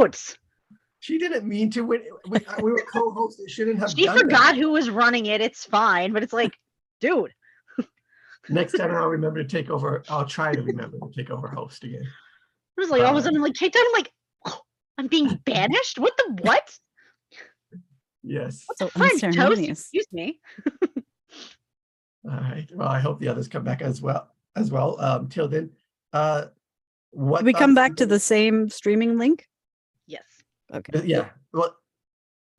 out. She didn't mean to. We were co-hosts. It shouldn't have She done forgot that. who was running it. It's fine, but it's like, dude. Next time I'll remember to take over. I'll try to remember to take over host again. It was like all of a sudden, like kicked out. I'm like, oh, I'm being banished. What the what? Yes. What's So French toast? unceremonious. Excuse me. All right. Well, I hope the others come back as well. Till then, what? Did we come back to the same streaming link? Yes. Okay. Yeah. Well,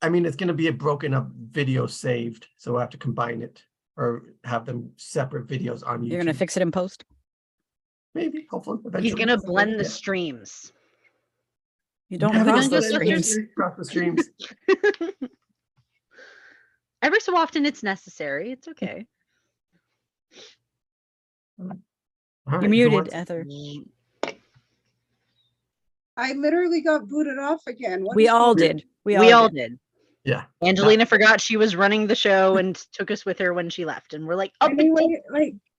I mean, it's going to be a broken up video saved, so we'll have to combine it or have them separate videos on YouTube. You're gonna fix it in post? Maybe, hopefully, eventually. He's gonna blend the streams. You don't Yeah, cross the those streams. Cross the streams. Every so often it's necessary. It's okay. All You're right, muted, who wants- Ether. I literally got booted off again. What We is all going- did. We We all did. did. Yeah. Angelina forgot she was running the show and took us with her when she left. And we're like, oh,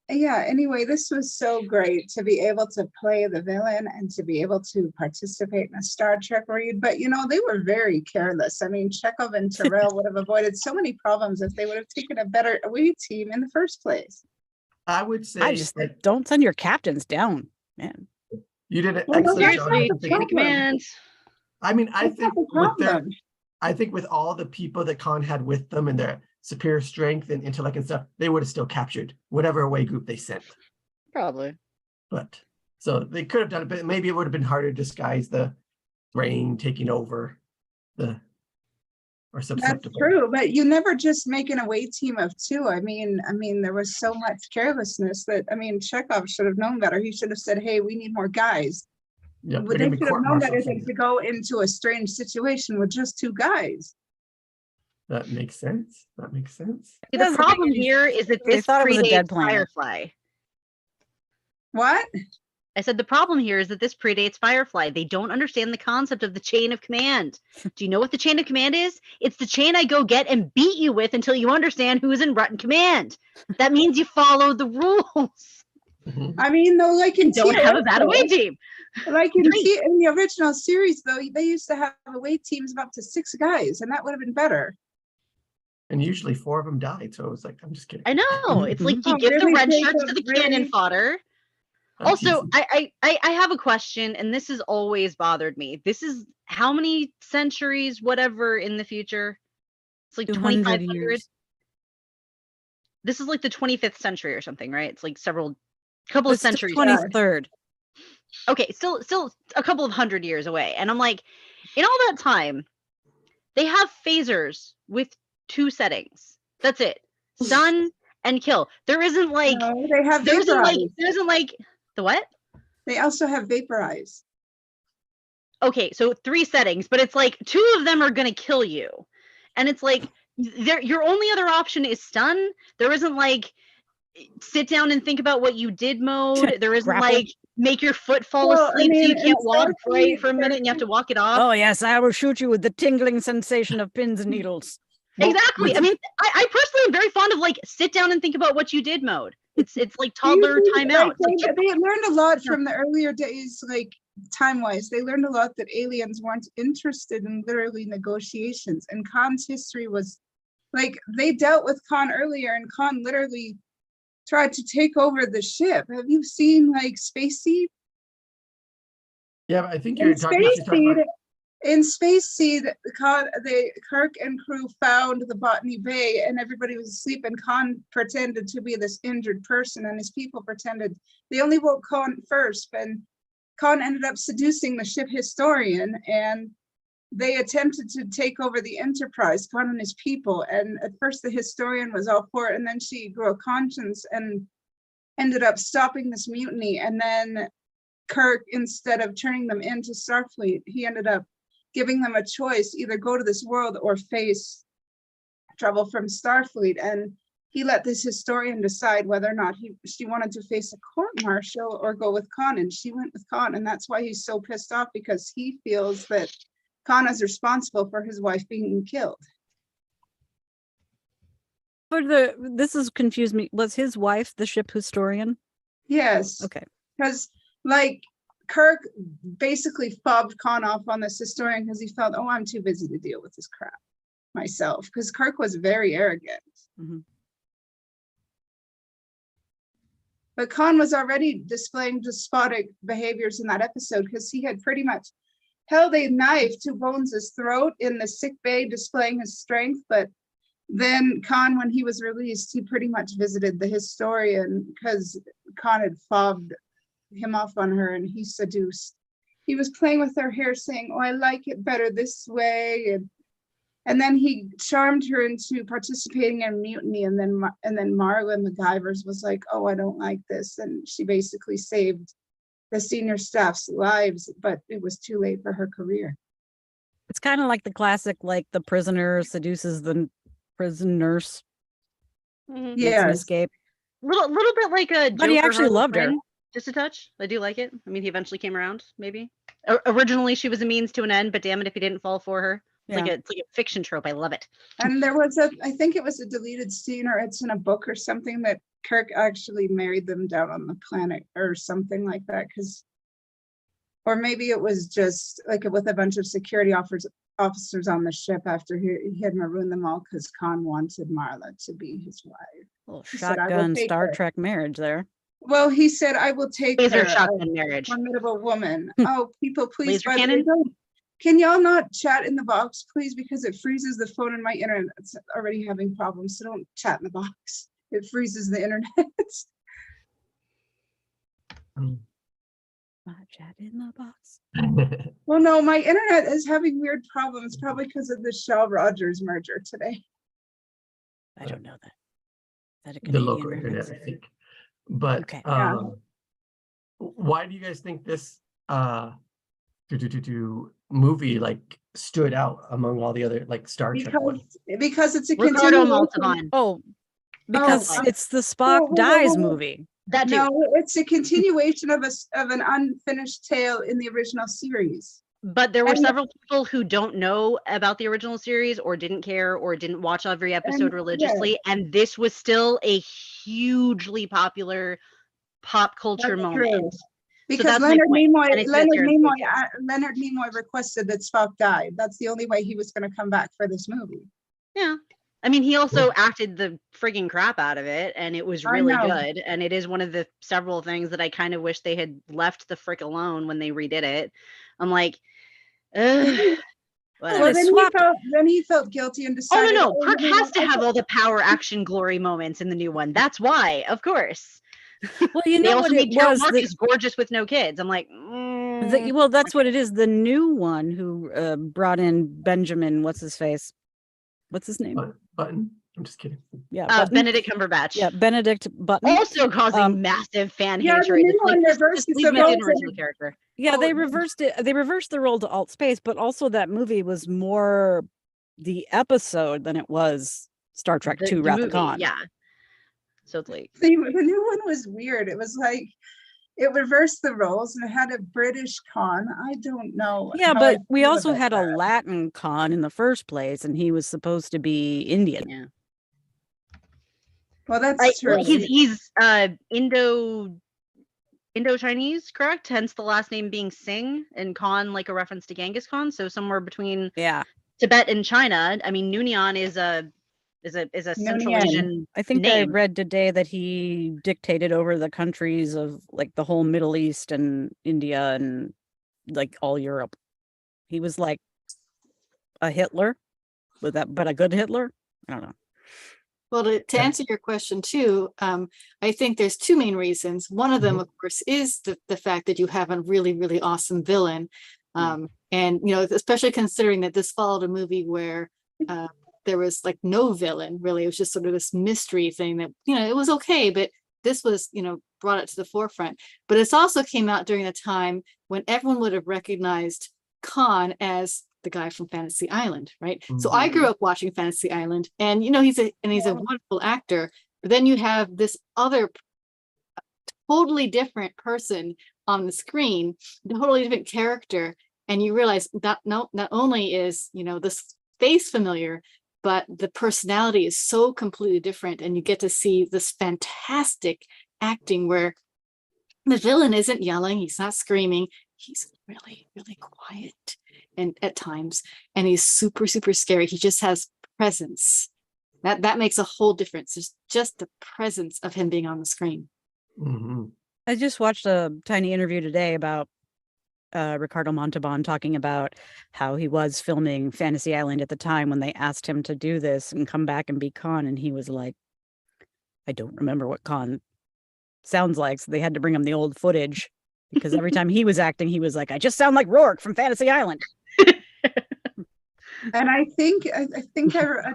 Anyway, this was so great to be able to play the villain and to be able to participate in a Star Trek read. But, they were very careless. I mean, Chekhov and Terrell would have avoided so many problems if they would have taken a better away team in the first place. I would say I just that don't send your captains down, man. you did an Well, excellent job. seriously, not the chain of problem. command. I mean, That's not the problem. I think with all the people that Kahn had with them and their superior strength and intellect and stuff, they would have still captured whatever away group they sent. Probably. But so they could have done it, but maybe it would have been harder to disguise the brain taking over or That's susceptible. true, but you never just make an away team of two. I mean, there was so much carelessness that, Chekhov should have known better. He should have said, hey, we need more guys. Yeah, But they should have known better than to go into a strange situation with just two guys. That makes sense. The That's the problem thing, here is that they this thought it was a dead predates planet. Firefly. What? I said the problem here is that this predates Firefly. They don't understand the concept of the chain of command. Do you know what the chain of command is? It's the chain I go get and beat you with until you understand who is in rotten command. That means you follow the rules. Mhm. Though, like in Don't have a TRT, bad away team. like in the original series, though, they used to have away teams of up to 6 guys, and that would have been better. And usually 4 of them died, so it was like, I'm just kidding. I know. It's like you Oh, give the really, red Jacob? shirts to the Really? cannon fodder. I'm Also, teasing. I have a question, and this has always bothered me. This is how many centuries, whatever, in the future? It's like 200 2,500. years. This is like the 25th century or something, right? It's like couple of It's the centuries. 23rd. Okay, still a couple of hundred years away. And I'm like, in all that time, they have phasers with 2 settings. That's it. Stun and kill. There isn't like No, they have there isn't like vaporize. the what? They also have vaporize. Okay, so 3 settings, but it's like 2 of them are gonna kill you. And it's like your only other option is stun. There isn't like sit down and think about what you did mode. There isn't Grapple. like make your foot fall Well, asleep so you can't walk instead of right for a minute and you have to walk it off. Oh yes, I will shoot you with the tingling sensation of pins and needles. Well, Exactly. with- I mean, I personally am very fond of like sit down and think about what you did mode. It's like toddler timeout. It's like, They learned a lot from the earlier days, like time-wise. They learned a lot that aliens weren't interested in literally negotiations. And Kahn's history was like they dealt with Kahn earlier, and Kahn literally tried to take over the ship. Have you seen like Space Seed? Yeah, but I think you're In talking Space about Seed, in Space Seed, Kirk and crew found the Botany Bay, and everybody was asleep. And Kahn pretended to be this injured person, and his people pretended. They only woke Kahn first, and Kahn ended up seducing the ship historian, and they attempted to take over the Enterprise, Kahn and his people. And at first, the historian was all for it, and then she grew a conscience and ended up stopping this mutiny. And then Kirk, instead of turning them into Starfleet, he ended up giving them a choice, either go to this world or face trouble from Starfleet. And he let this historian decide whether or not she wanted to face a court-martial or go with Kahn, and she went with Kahn. And that's why he's so pissed off, because he feels that Kahn is responsible for his wife being killed. This has confused me. Was his wife the ship historian? Yes. Okay. Because like Kirk basically fobbed Kahn off on this historian because he felt, oh, I'm too busy to deal with this crap myself, because Kirk was very arrogant. Mhm. But Kahn was already displaying despotic behaviors in that episode because he had pretty much held a knife to Bones' throat in the sick bay, displaying his strength. But then Kahn, when he was released, he pretty much visited the historian because Kahn had fobbed him off on her and he seduced. He was playing with her hair saying, oh, I like it better this way. And then he charmed her into participating in mutiny. And then Marla MacGyver's was like, oh, I don't like this. And she basically saved the senior staff's lives, but it was too late for her career. It's kind of like the classic, like the prisoner seduces the prison nurse. Mhm. Makes an Yes. escape. Little bit like a But he Joker actually Harley loved her. Quinn, just a touch. I do like it. I mean, he eventually came around, maybe. Originally, she was a means to an end, but damn it if he didn't fall for her. It's Yeah. like a fiction trope. I love it. And there was I think it was a deleted scene, or it's in a book or something, that Kirk actually married them down on the planet or something like that. Or maybe it was just like with a bunch of security officers on the ship after he had marooned them all because Khan wanted Marla to be his wife. Little He said, "I will shotgun take Star her." Trek marriage there. Well, he said, I will take Laser her, a shotgun marriage. formidable woman. Oh, people, please, Laser by the way, cannon? can y'all not chat in the box, please? Because it freezes the phone and my internet. It's already having problems, so don't chat in the box. It freezes the internet. Chat in the box. Well, no, my internet is having weird problems, probably because of the Shaw Rogers merger today. I don't know that. Is that a The Canadian local reference? internet, I think. But Okay. Yeah. why do you guys think this movie like stood out among all the other like Star Trek ones? Because it's a Ricardo continuation. Montalban. Oh, because Oh. it's the Spock Whoa, dies whoa. movie. That too. No, it's a continuation of an unfinished tale in the original series. But there were And- several people who don't know about the original series or didn't care or didn't watch every episode And- religiously. And this was still a hugely popular pop culture That's moment. true. Because that's my Leonard point, Nimoy, and it sits here and says Leonard Nimoy requested that Spock died. That's the only way he was going to come back for this movie. Yeah. I mean, he also acted the frigging crap out of it, and it was I really know. good. And it is one of the several things that I kind of wish they had left the frick alone when they redid it. I'm like, ugh. Well, Well, they swapped- then he felt guilty and Oh decided. no, Kirk you know has what, to I have thought- all the power, action, glory moments in the new one. That's why, of course. Well, you They know also what it made Carol was. Marcus gorgeous with no kids. I'm like, Well, that's what it is. The new one who brought in Benjamin, what's his face? What's his name? Button. I'm just kidding. Yeah, Button. Benedict Cumberbatch. Yeah, Benedict Button. Also causing massive fan Yeah, the hatred. new It's like, one just reverses leave the me the roles original and- character. Yeah, they Oh, reversed it. They reversed the role to alt space, but also that movie was more the episode than it was Star Trek The 2 Wrath of movie, Khan. yeah. So it's like, the new one was weird. It was like it reversed the roles and it had a British Khan. I don't know. Yeah, how but I we feel also about had a that. Latin Khan in the first place, and he was supposed to be Indian. yeah. Well, that's true. He's Indo-Chinese, correct? Hence the last name being Singh, and Khan like a reference to Genghis Khan. So somewhere between Yeah, Tibet and China. I mean, Noonien is a Central Noonien. Asian I think name. I read today that he dictated over the countries of like the whole Middle East and India and like all Europe. He was like a Hitler, but a good Hitler. I don't know. Well, to answer your question too, I think there's two main reasons. One of them, of course, is the fact that you have a really, really awesome villain. And, you know, especially considering that this followed a movie where there was like no villain, really. It was just sort of this mystery thing that, you know, it was okay, but this was, you know, brought it to the forefront. But it's also came out during a time when everyone would have recognized Kahn as the guy from Fantasy Island, right? So I grew up watching Fantasy Island, and you know he's a wonderful actor. But then you have this other totally different person on the screen, totally different character, and you realize that not only is, you know, this face familiar, but the personality is so completely different, and you get to see this fantastic acting where The villain isn't yelling, he's not screaming, he's really, really quiet and at times, and he's super, super scary. He just has presence. That makes a whole difference. There's just the presence of him being on the screen. Mhm. I just watched a tiny interview today about Ricardo Montalban talking about how he was filming Fantasy Island at the time when they asked him to do this and come back and be Kahn, and he was like, I don't remember what Kahn sounds like, so they had to bring him the old footage because every time he was acting, he was like, I just sound like Rourke from Fantasy Island. And I think I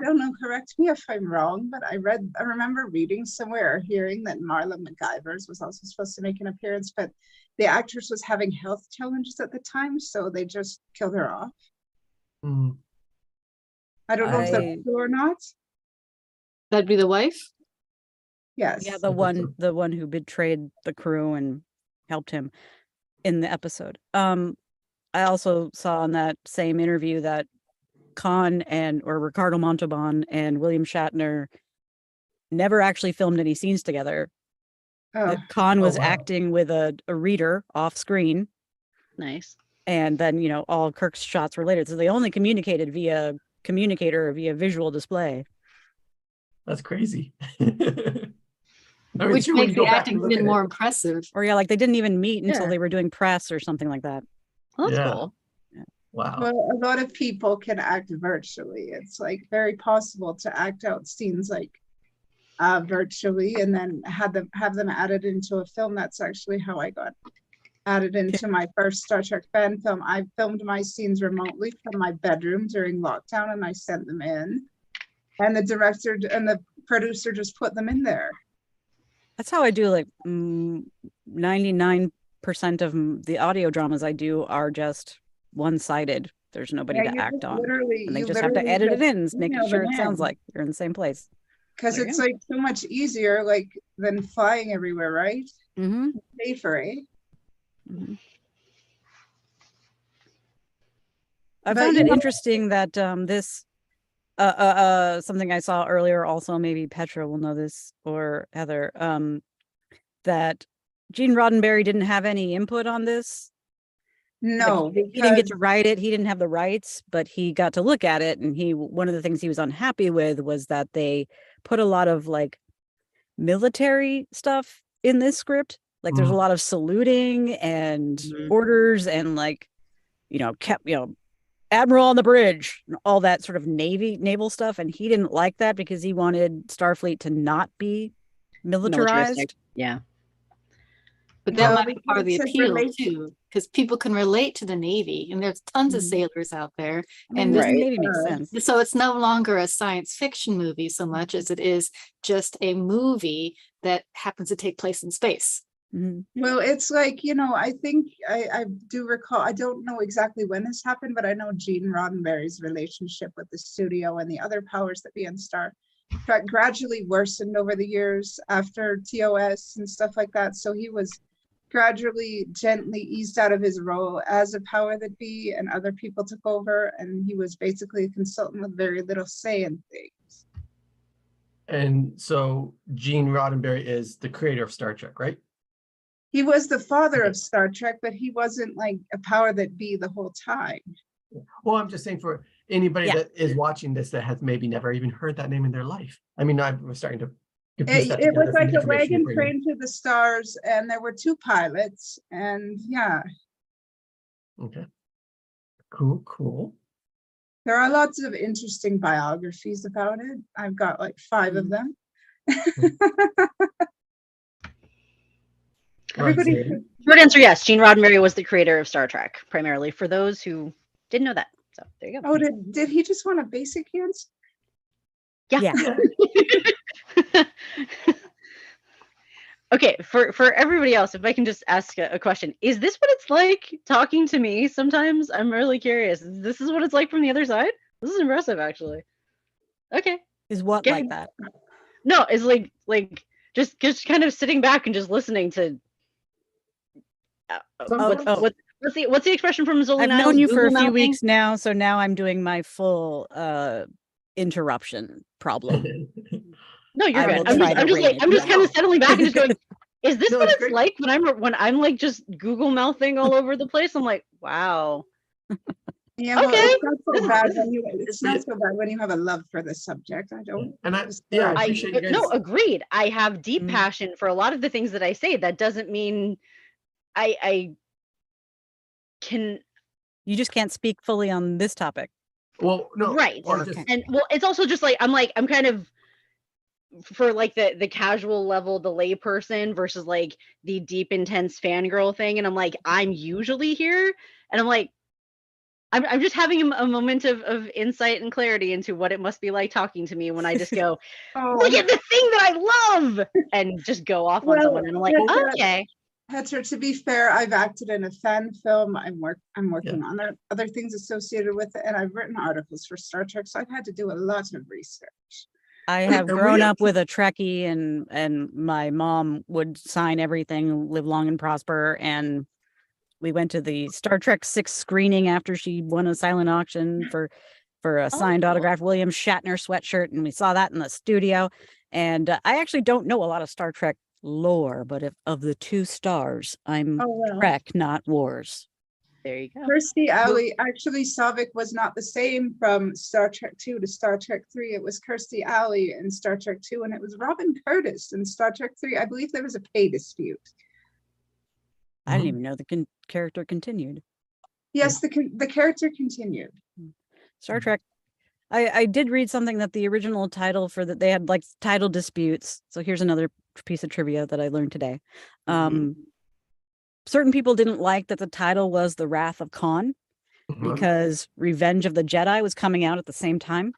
don't know, correct me if I'm wrong, but I remember reading somewhere or hearing that Marla McGivers was also supposed to make an appearance, but the actress was having health challenges at the time, so they just killed her off. Mm. I don't know if that's true or not. That'd be the wife? Yes. Yeah, the one who betrayed the crew and helped him in the episode. I also saw in that same interview that Kahn or Ricardo Montalban and William Shatner never actually filmed any scenes together. Oh, Kahn was wow. acting with a reader off screen, Nice. and then all Kirk's shots were later. So they only communicated via communicator or via visual display. That's crazy. I mean, Which sure, when makes you the go back acting and look even at more it, impressive. Or like they didn't even meet until Yeah. they were doing press or something like that. Well, that's Yeah. cool. wow. well, a lot of people can act virtually. It's like very possible to act out scenes like virtually and then have them added into a film. That's actually how I got added into my first Star Trek fan film. I filmed my scenes remotely from my bedroom during lockdown, and I sent them in, and the director and the producer just put them in there. That's how I do 99% of the audio dramas I do are just one-sided. There's nobody Yeah, to you act on. literally- And they you just have to literally edit it just in, making email sure them it sounds in. like you're in the same place. Because There you it's go. like so much easier like than flying everywhere, right? Mm-hmm. Safer, eh? Mm-hmm. I But, found you it know- interesting that this something I saw earlier, also maybe Petra will know this, or Heather, that Gene Roddenberry didn't have any input on this. No, Like, he didn't get because to write it. He didn't have the rights, but he got to look at it. And one of the things he was unhappy with was that they put a lot of like military stuff in this script. Like there's a lot of saluting and Mhm. orders and like, Admiral on the bridge and all that sort of naval stuff. And he didn't like that because he wanted Starfleet to not be militarized. Militaristic. Yeah. But that Well, might be part of the because it appeal relates- too, because people can relate to the Navy, and there's tons of Mhm. sailors out there. I mean, And this Right. maybe makes sense. so it's no longer a science fiction movie so much as it is just a movie that happens to take place in space. Mhm. well, it's like, I think I do recall, I don't know exactly when this happened, but I know Gene Roddenberry's relationship with the studio and the other powers that be in Star Trek gradually worsened over the years after TOS and stuff like that. So he was gradually gently eased out of his role as a power that be, and other people took over, and he was basically a consultant with very little say in things. And so Gene Roddenberry is the creator of Star Trek, right? He was the father Okay. of Star Trek, but he wasn't like a power that be the whole time. Well, I'm just saying for anybody Yeah. that is watching this that has maybe never even heard that name in their life. I mean, I'm starting to piece that It was together from like the a information wagon you're bringing. train to the stars, and there were 2 pilots, and yeah, Okay. Cool. there are lots of interesting biographies about it. I've got like 5 of them. Everybody, Roxanne? Short answer, yes. Gene Roddenberry was the creator of Star Trek, primarily for those who didn't know that. So there you go. oh, did he just want a basic answer? Yeah. Yeah. Okay, for everybody else, if I can just ask a question, is this what it's like talking to me sometimes? I'm really curious. This is what it's like from the other side? This is impressive, actually. Okay. Is what Get like it. that? No, it's like just kind of sitting back and just listening to what's the expression from Zoli I've Niles? known you for a Google few mouthing? weeks now, so now I'm doing my full interruption problem. No, you're I good. will I'm try just to I'm just rein like it I'm just in. kind of settling back and just going, Is this No, what it's it's great. like when I'm like just Google mouthing all over the place? I'm like, wow. Yeah, well, Okay. it's not so This- bad this- when it's not so bad when you have a love for the subject. I don't. And I discourage appreciate you no, guys. agreed. I have deep Mm. passion for a lot of the things that I say. That doesn't mean I can. You just can't speak fully on this topic. Well, no, Right. or Okay. just And well, it's also just like I'm kind of for like the casual level, the lay person versus like the deep intense fangirl thing. And I'm like, I'm usually here, and I'm like, I'm just having a moment of insight and clarity into what it must be like talking to me when I just go, look Oh, at the thing that I love, and just go off on Well, someone. And I'm like, that's okay. Petra, to be fair, I've acted in a fan film. I'm working on other things associated with it, and I've written articles for Star Trek, so I've had to do a lot of research. I have And we grown have up with a Trekkie, and my mom would sign everything, live long and prosper. And we went to the Star Trek 6 screening after she won a silent auction for a signed cool. autographed William Shatner sweatshirt, and we saw that in the studio. And I actually don't know a lot of Star Trek lore, but if of the two stars, I'm Oh well. Trek, not Wars. There you go. Kirstie Alley, actually, Saavik was not the same from Star Trek 2 to Star Trek 3. It was Kirstie Alley in Star Trek 2, and it was Robin Curtis in Star Trek 3. I believe there was a pay dispute. I didn't even know the character continued. Yes, the character continued. Star Trek. I did read something that the original title for that they had like title disputes. So here's another piece of trivia that I learned today. Certain people didn't like that the title was The Wrath of Kahn because Revenge of the Jedi was coming out at the same time.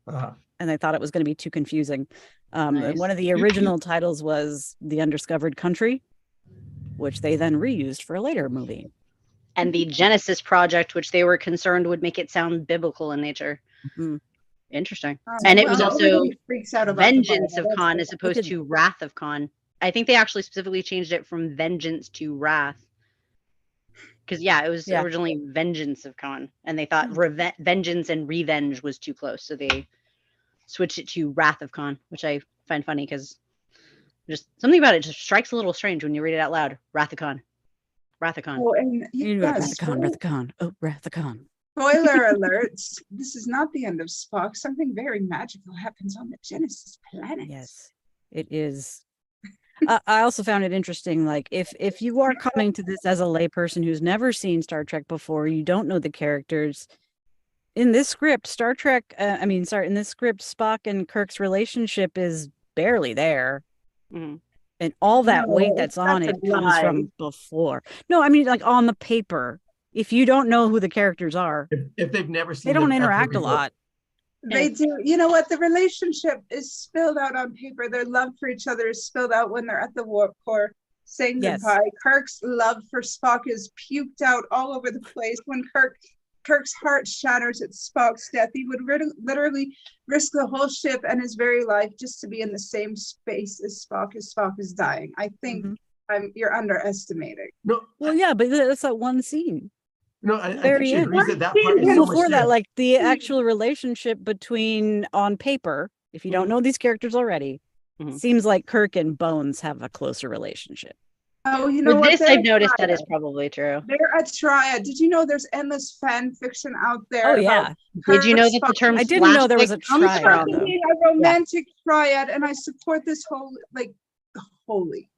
And they thought it was going to be too confusing. Nice. And one of the original titles was The Undiscovered Country, which they then reused for a later movie. And the Genesis project, which they were concerned would make it sound biblical in nature. Mhm. Interesting. And it was Well, also everybody freaks out about the Vengeance of Bible. Khan That's as opposed to Wrath of Khan. I think they actually specifically changed it from Vengeance to Wrath. Because it was originally Vengeance of Khan, and they thought Vengeance and Revenge was too close, so they switched it to Wrath of Khan, which I find funny because just something about it just strikes a little strange when you read it out loud. Wrath of Khan. Wrath of Khan. Oh, and Wrath of Khan, Wrath of Khan. Oh, Wrath of Khan. Spoiler alert, this is not the end of Spock. Something very magical happens on the Genesis planet. Yes, it is. I also found it interesting, like if you are coming to this as a layperson who's never seen Star Trek before, you don't know the characters. In this script, in this script, Spock and Kirk's relationship is barely there. Mm-hmm. And all that weight that's on that's it a comes lie. from before. No, I mean, like on the paper. If you don't know who the characters are, if they've never seen they don't them ever interact a before. lot. They do. You know what? The relationship is spilled out on paper. Their love for each other is spilled out when they're at the warp core saying goodbye. Kirk's love for Spock is puked out all over the place. When Kirk's heart shatters at Spock's death, he would literally risk the whole ship and his very life just to be in the same space as Spock is dying. I think you're underestimating. No, Well, yeah, but that's that one scene. no, I think Very she end. agrees that part is so much Before that, there. like the actual relationship between on paper, if you don't know these characters already, seems like Kirk and Bones have a closer relationship. Oh, you know With what? this, I've noticed that is probably true. They're a triad. Did you know there's endless fan fiction out there? Oh yeah. Did you know that the term I didn't know there was a slapstick comes triad, from? though. Being a romantic triad, and I support this whole holy.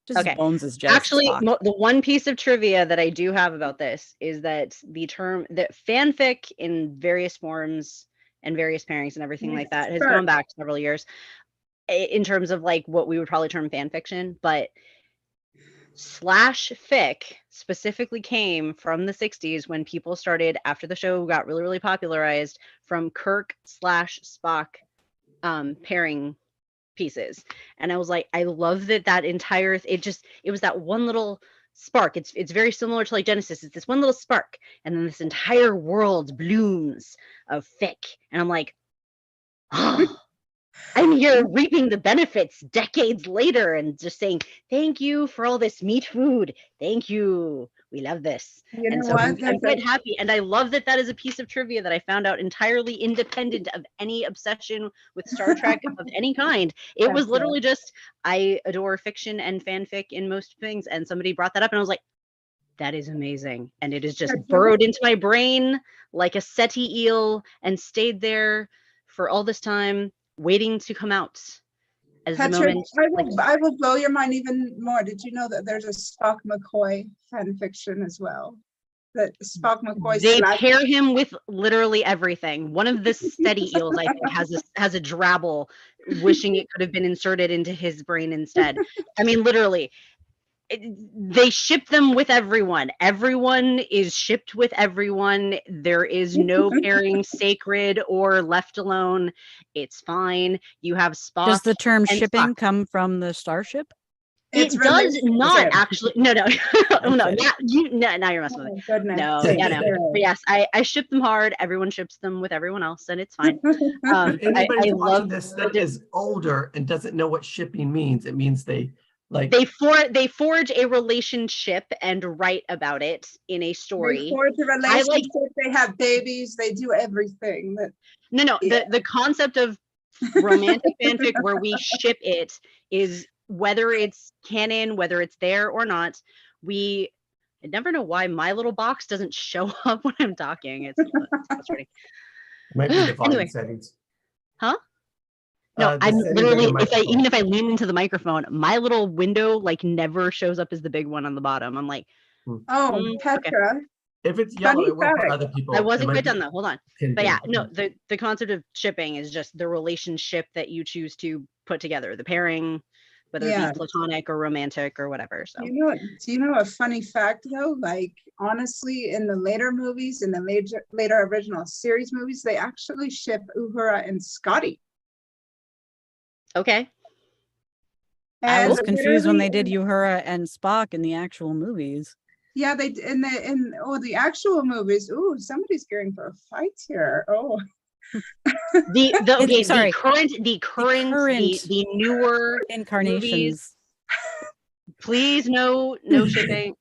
Just Okay. Bones is just Actually, Spock. the one piece of trivia that I do have about this is that the term that fanfic in various forms and various pairings and everything like that has gone back several years in terms of like what we would probably term fan fiction, but /fic specifically came from the 60s when people started, after the show got really, really popularized, from Kirk/Spock pairing pieces. And I was like, I love that entire it was that one little spark. It's very similar to like Genesis. It's this one little spark, and then this entire world blooms of fic. And I'm like, oh, I'm here reaping the benefits decades later and just saying, thank you for all this meat food. Thank you. we love this. You And know so what? I'm There's quite a- happy. And I love that that is a piece of trivia that I found out entirely independent of any obsession with Star Trek of any kind. It was That's literally just, I adore fiction and fanfic in most things. And somebody brought that up and I was like, that is amazing. And it is just That's burrowed into my brain like a SETI eel and stayed there for all this time, waiting to come out as the Patrick, moment. I will blow your mind even more. Did you know that there's a Spock McCoy fan fiction as well? That Spock McCoy They slash pair him with literally everything. One of the SETI eels, I think, has a drabble, wishing it could have been inserted into his brain instead. I mean, literally, they ship them with everyone. Everyone is shipped with everyone. There is no pairing sacred or left alone. It's fine. You have Spock. Does the term and shipping Spock. come from the starship? It It's does not relationship. actually. No, oh, no, Okay. now you're messing with Oh it. my goodness. No, Thank yeah, you. no. But yes, I ship them hard. Everyone ships them with everyone else, and it's fine. If anybody I that's watching love this that is older and doesn't know what shipping means, it means they like they forge a relationship and write about it in a They story. forge a relationship, they have babies, they do everything. That No, Yeah. the concept of romantic fanfic where we ship it is whether it's canon, whether it's there or not. I never know why my little box doesn't show up when I'm talking. It's frustrating. might be the volume Anyway. settings. Huh? No, The I'm settings on literally, your microphone. even if I lean into the microphone, my little window like never shows up as the big one on the bottom. I'm like, oh, okay. Petra. If it's yellow, Funny it will for fact. other people. I It wasn't might quite be done though. Hold on. pinned But yeah, in. no, the concept of shipping is just the relationship that you choose to put together, the pairing, whether it Yeah. be platonic or romantic or whatever. So Do you know a funny fact though? Like honestly, in the later movies, in the later original series movies, they actually ship Uhura and Scotty. okay. I was And confused when they literally did Uhura and Spock in the actual movies. Yeah, they in the actual movies. Ooh, somebody's gearing for a fight here. Oh, Sorry. The newer Incarnations. please no shipping.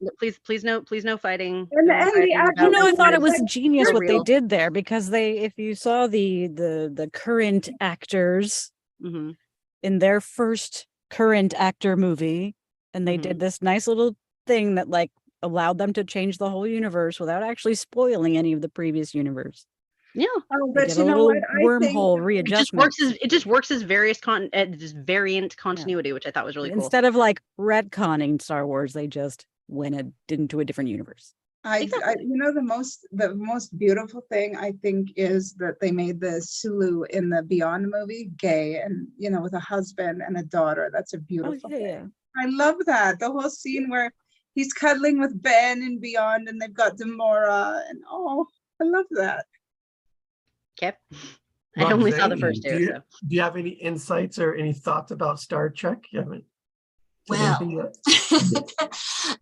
Please no fighting. And No the fighting actual- about No, I what thought it is was genius what they real. did there, because if you saw the current actors Mhm. in their first current actor movie, and they did this nice little thing that like allowed them to change the whole universe without actually spoiling any of the previous universe. Yeah. Oh, They but did you a know little what? I think wormhole It readjustment. just works as just variant continuity, which I thought was really cool. Instead of like retconning Star Wars, they just went into a different universe. Exactly. you know, the most beautiful thing I think is that they made the Sulu in the Beyond movie gay, and you know, with a husband and a daughter. That's a beautiful thing. Yeah. I love that. The whole scene where he's cuddling with Ben in Beyond, and they've got Demora, and oh, I love that. Okay. I only saw the Roxanne, first two. Do you have any insights or any thoughts about Star Trek? You haven't said anything yet?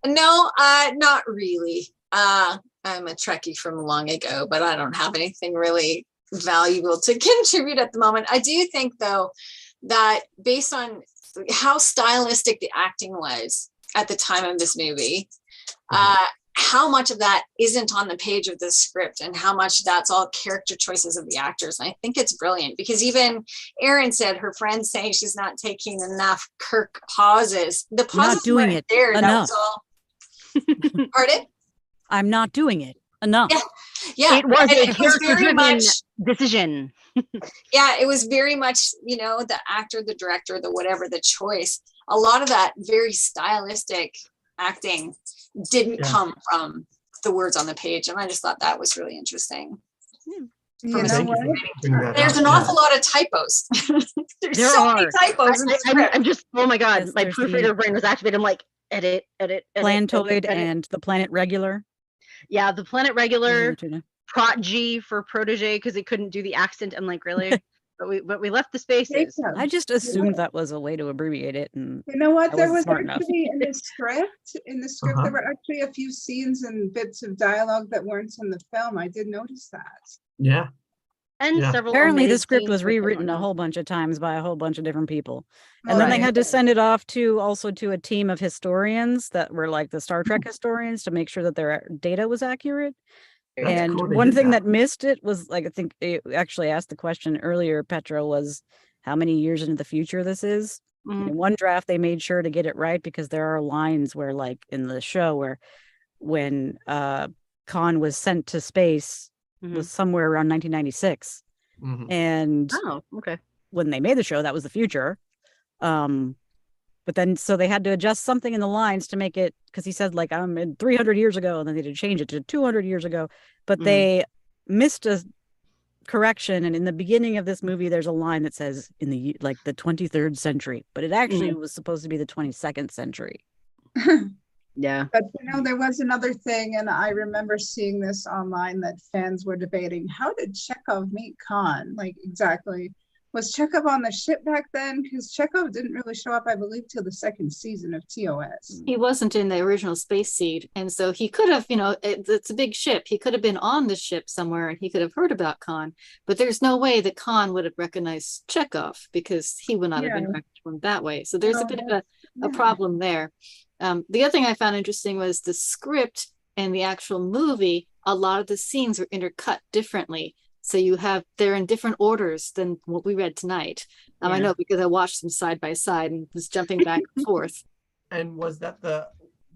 No, not really. I'm a Trekkie from long ago, but I don't have anything really valuable to contribute at the moment. I do think, though, that based on how stylistic the acting was at the time of this movie, how much of that isn't on the page of the script and how much that's all character choices of the actors. And I think it's brilliant because even Erin said her friend's saying she's not taking enough Kirk pauses. The pauses not doing weren't it there. enough. That was all. Pardon? I'm not doing it enough. Yeah. It was and a it was very character-driven much decision. Yeah, it was very much, you know, the actor, the director, the whatever, the choice. A lot of that very stylistic acting didn't come from the words on the page. And I just thought that was really interesting. You know what? There's an awful lot of typos. There's There so are many typos in the script. I'm just, oh my God, Yes, my there's proofreader brain was activated. I'm like, edit. Planetoid and the planet regular. Yeah, the planet Those are regular, the two now. prot-G for protege because it couldn't do the accent. I'm like, really? but we left the spaces. I just assumed that was a way to abbreviate it, and You know what? I There wasn't was smart enough. actually in the script, there were actually a few scenes and bits of dialogue that weren't in the film. I did notice that. Yeah. And Yeah. several Apparently, the omitted script scenes, was which I don't rewritten a know. whole bunch of times by a whole bunch of different people. Well, And then they Right. had to send it off to a team of historians that were like the Star Trek historians to make sure that their data was accurate. That's And cool they one did thing that. that missed it was like, I think it actually asked the question earlier, Petra, was how many years into the future this is. Mhm. In one draft, they made sure to get it right because there are lines where, like in the show, where when Kahn was sent to space was somewhere around 1996. Mhm. And Oh, okay. when they made the show, that was the future. But then, so they had to adjust something in the lines to make it, because he said like, I'm in 300 years ago, and then they had to change it to 200 years ago. But Mhm. they missed a correction. And in the beginning of this movie, there's a line that says in the 23rd century, but it actually was supposed to be the 22nd century. Yeah. But there was another thing, and I remember seeing this online that fans were debating. How did Chekhov meet Khan? Like, exactly. Was Chekhov on the ship back then? Because Chekhov didn't really show up, I believe, till the second season of TOS. He wasn't in the original Space Seed, and so he could have, it's a big ship. He could have been on the ship somewhere, and he could have heard about Khan. But there's no way that Khan would have recognized Chekhov because he would not have Yeah. interacted with him that way. So there's a Oh, bit of that's- a yeah. problem there. The other thing I found interesting was the script and the actual movie. A lot of the scenes were intercut differently. So they're in different orders than what we read tonight. I Yeah. know because I watched them side by side and was jumping back and forth. And was that the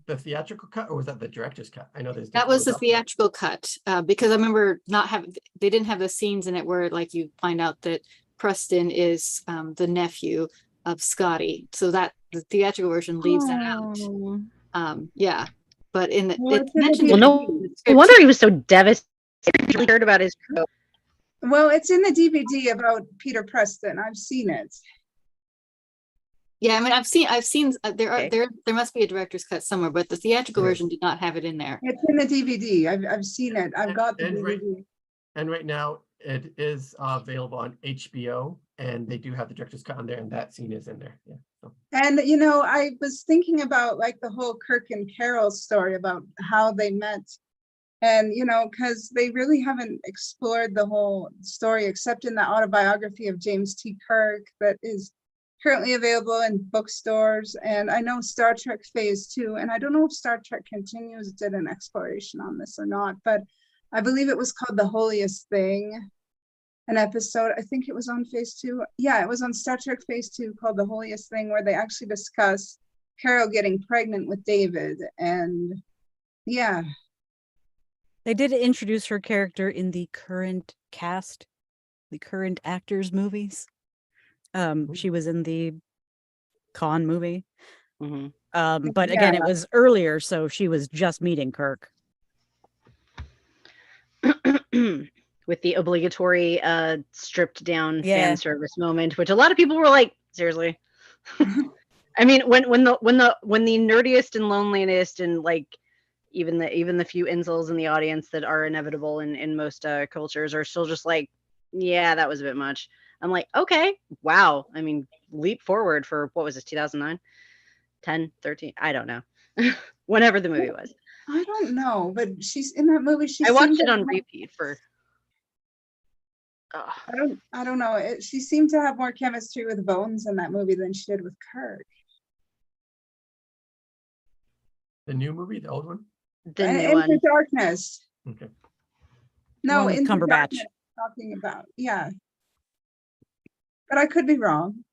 theatrical cut, or was that the director's cut? I know there's That was the different- theatrical cut because I remember they didn't have the scenes in it where like you find out that Preston is the nephew of Scotty. So that the theatrical version leaves that out. Yeah. But Well, it it's in the mentioned Well, it no in the script wonder too. he was so devastated. He heard about his crew. Well, it's in the DVD about Peter Preston. I've seen it. Yeah, I mean I've seen Okay. there must be a director's cut somewhere, but the theatrical There is. version did not have it in there. It's in the DVD. I've seen it. I've got the And right- DVD. And right now it is available on HBO, and they do have the director's cut on there, and that scene is in there. Yeah. So, And I was thinking about like the whole Kirk and Carol story about how they met. And because they really haven't explored the whole story except in the autobiography of James T. Kirk that is currently available in bookstores. And I know Star Trek Phase 2, and I don't know if Star Trek Continues did an exploration on this or not, but I believe it was called The Holiest Thing, an episode. I think it was on Phase 2. Yeah, it was on Star Trek Phase 2 called The Holiest Thing, where they actually discuss Carol getting pregnant with David. And yeah. They did introduce her character in the current cast, the current actors' movies. She was in the Kahn movie. Mhm. But again, it was earlier, so she was just meeting Kirk. With the obligatory stripped down Yeah. fan service moment, which a lot of people were like, seriously. I mean, when the nerdiest and loneliest and like even the few incels in the audience that are inevitable in most cultures are still just like, yeah, that was a bit much. I'm like, okay, wow. I mean, leap forward for what was this, 2009, 10, 13? I don't know. Whenever the movie was. I don't know, but she's in that movie. I watched it on repeat for. I don't know. She seemed to have more chemistry with Bones in that movie than she did with Kirk. the new movie, the old one? The new Into one. Darkness. Okay. No, One with Into Cumberbatch. Darkness talking about. Yeah. But I could be wrong.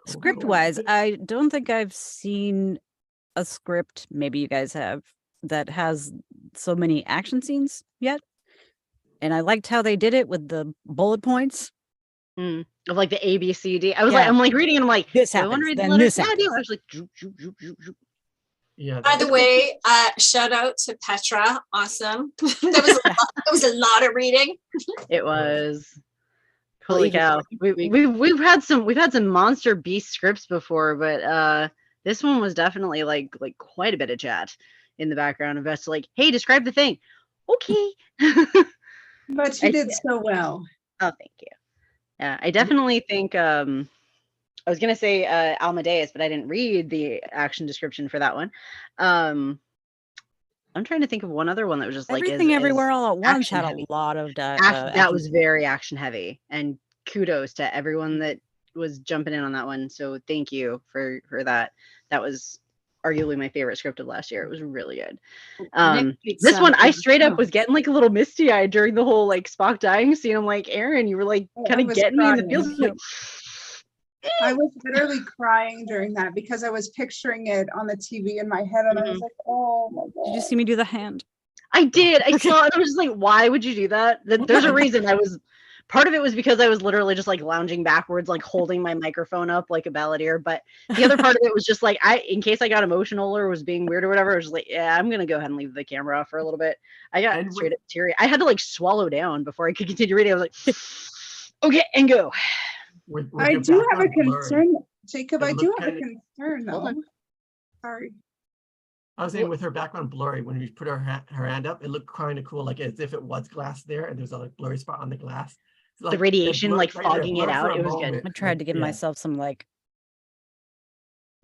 Script wise, I don't think I've seen a script, maybe you guys have, that has so many action scenes yet. And I liked how they did it with the bullet points. Of like the A, B, C, D. I was Yeah. like, I'm like reading and I'm like, This do I want to happens, read the then letters? this Yeah, I do. happens. I was like, zoop, zoop, zoop, zoop, zoop. Yeah. By the way, shout out to Petra. Awesome. That was a lot of reading. It was. Well, Holy even cow. We've had some monster beast scripts before, but this one was definitely like quite a bit of chat in the background of us like, hey, describe the thing. Okay. But she did so well. Oh, thank you. Yeah, I definitely think I was gonna say Amadeus, but I didn't read the action description for that one. I'm trying to think of one other one that was just like Everything Everywhere All at Once action had heavy. a lot of that action was very action heavy, and kudos to everyone that was jumping in on that one. So thank you for that. That was arguably my favorite script of last year. It was really good. This one I straight up was getting like a little misty eyed during the whole like Spock dying scene. I'm like, Aaron, you were like kind of getting me in the feels. Like, I was literally crying during that because I was picturing it on the TV in my head, and I was like, oh my god. Did you see me do the hand? I did. I saw it. I was just like, why would you do that? There's a reason. Part of it was because I was literally just like lounging backwards, like holding my microphone up like a balladeer. But the other part of it was just like, in case I got emotional or was being weird or whatever, I was just like, yeah, I'm going to go ahead and leave the camera off for a little bit. I got straight up teary. I had to like swallow down before I could continue reading. I was like, okay, and go. I do have a concern, Jacob. I do have a concern though. Sorry. I was saying with her background blurry, when we put her hand up, it looked kind of cool, like as if it was glass there and there's a like blurry spot on the glass. Like, the radiation like fogging it out. It was good. I tried to give myself some like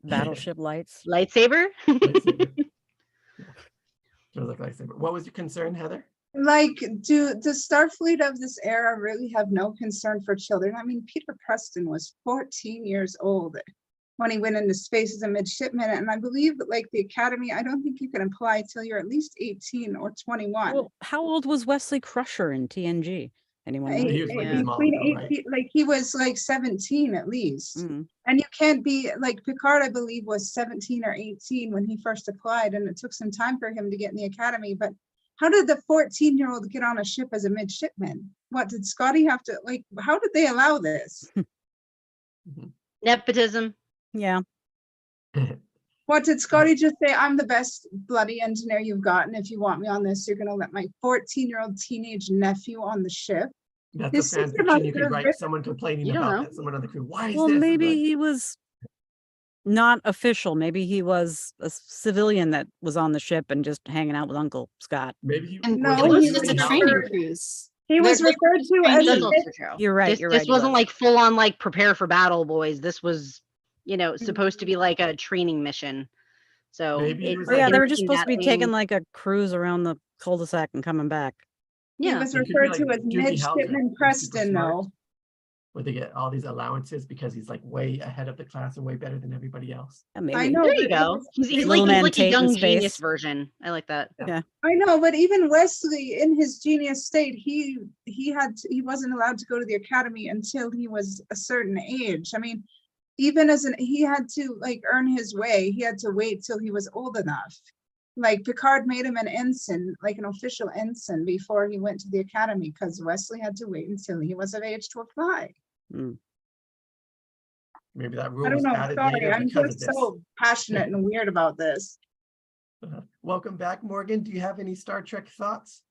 battleship lights. Lightsaber? Lightsaber. Yeah. Like lightsaber. What was your concern, Heather? Like, do the Starfleet of this era really have no concern for children? I mean, Peter Preston was 14 years old when he went into space as a midshipman, and I believe that like the Academy, I don't think you can apply till you're at least 18 or 21. Well, how old was Wesley Crusher in TNG? Anyone know? He was with his mom, right? Like he was like 17 at least. And you can't be like Picard, I believe, was 17 or 18 when he first applied, and it took some time for him to get in the Academy. But how did the 14-year-old get on a ship as a midshipman? What did Scotty have to like? How did they allow this? Nepotism. Yeah. What did Scotty just say? I'm the best bloody engineer you've got, and if you want me on this, you're gonna let my 14-year-old teenage nephew on the ship. That's a fan fiction you could write. Someone complaining about that. Someone on the crew. Why is this? Well, maybe he was not official. Maybe he was a civilian that was on the ship and just hanging out with Uncle Scott. Maybe he was just a training cruise. He was referred to as You're right. This wasn't like full on like prepare for battle, boys. This was, you know, supposed to be like a training mission. So maybe they were just supposed to be taking like a cruise around the cul-de-sac and coming back. Yeah, he was referred to as midshipman Preston, though. Where they get all these allowances because he's like way ahead of the class and way better than everybody else. Yeah, maybe. I know. There you go. He's like a young genius version. I like that. Yeah. I know, but even Wesley, in his genius state, he wasn't allowed to go to the Academy until he was a certain age. I mean, even he had to like earn his way. He had to wait till he was old enough. Like Picard made him an ensign, like an official ensign, before he went to the Academy, because Wesley had to wait until he was of age to apply. Maybe that rule I don't was know. added Sorry, later I'm because just of this. so passionate and weird about this. Welcome back, Morgan. Do you have any Star Trek thoughts?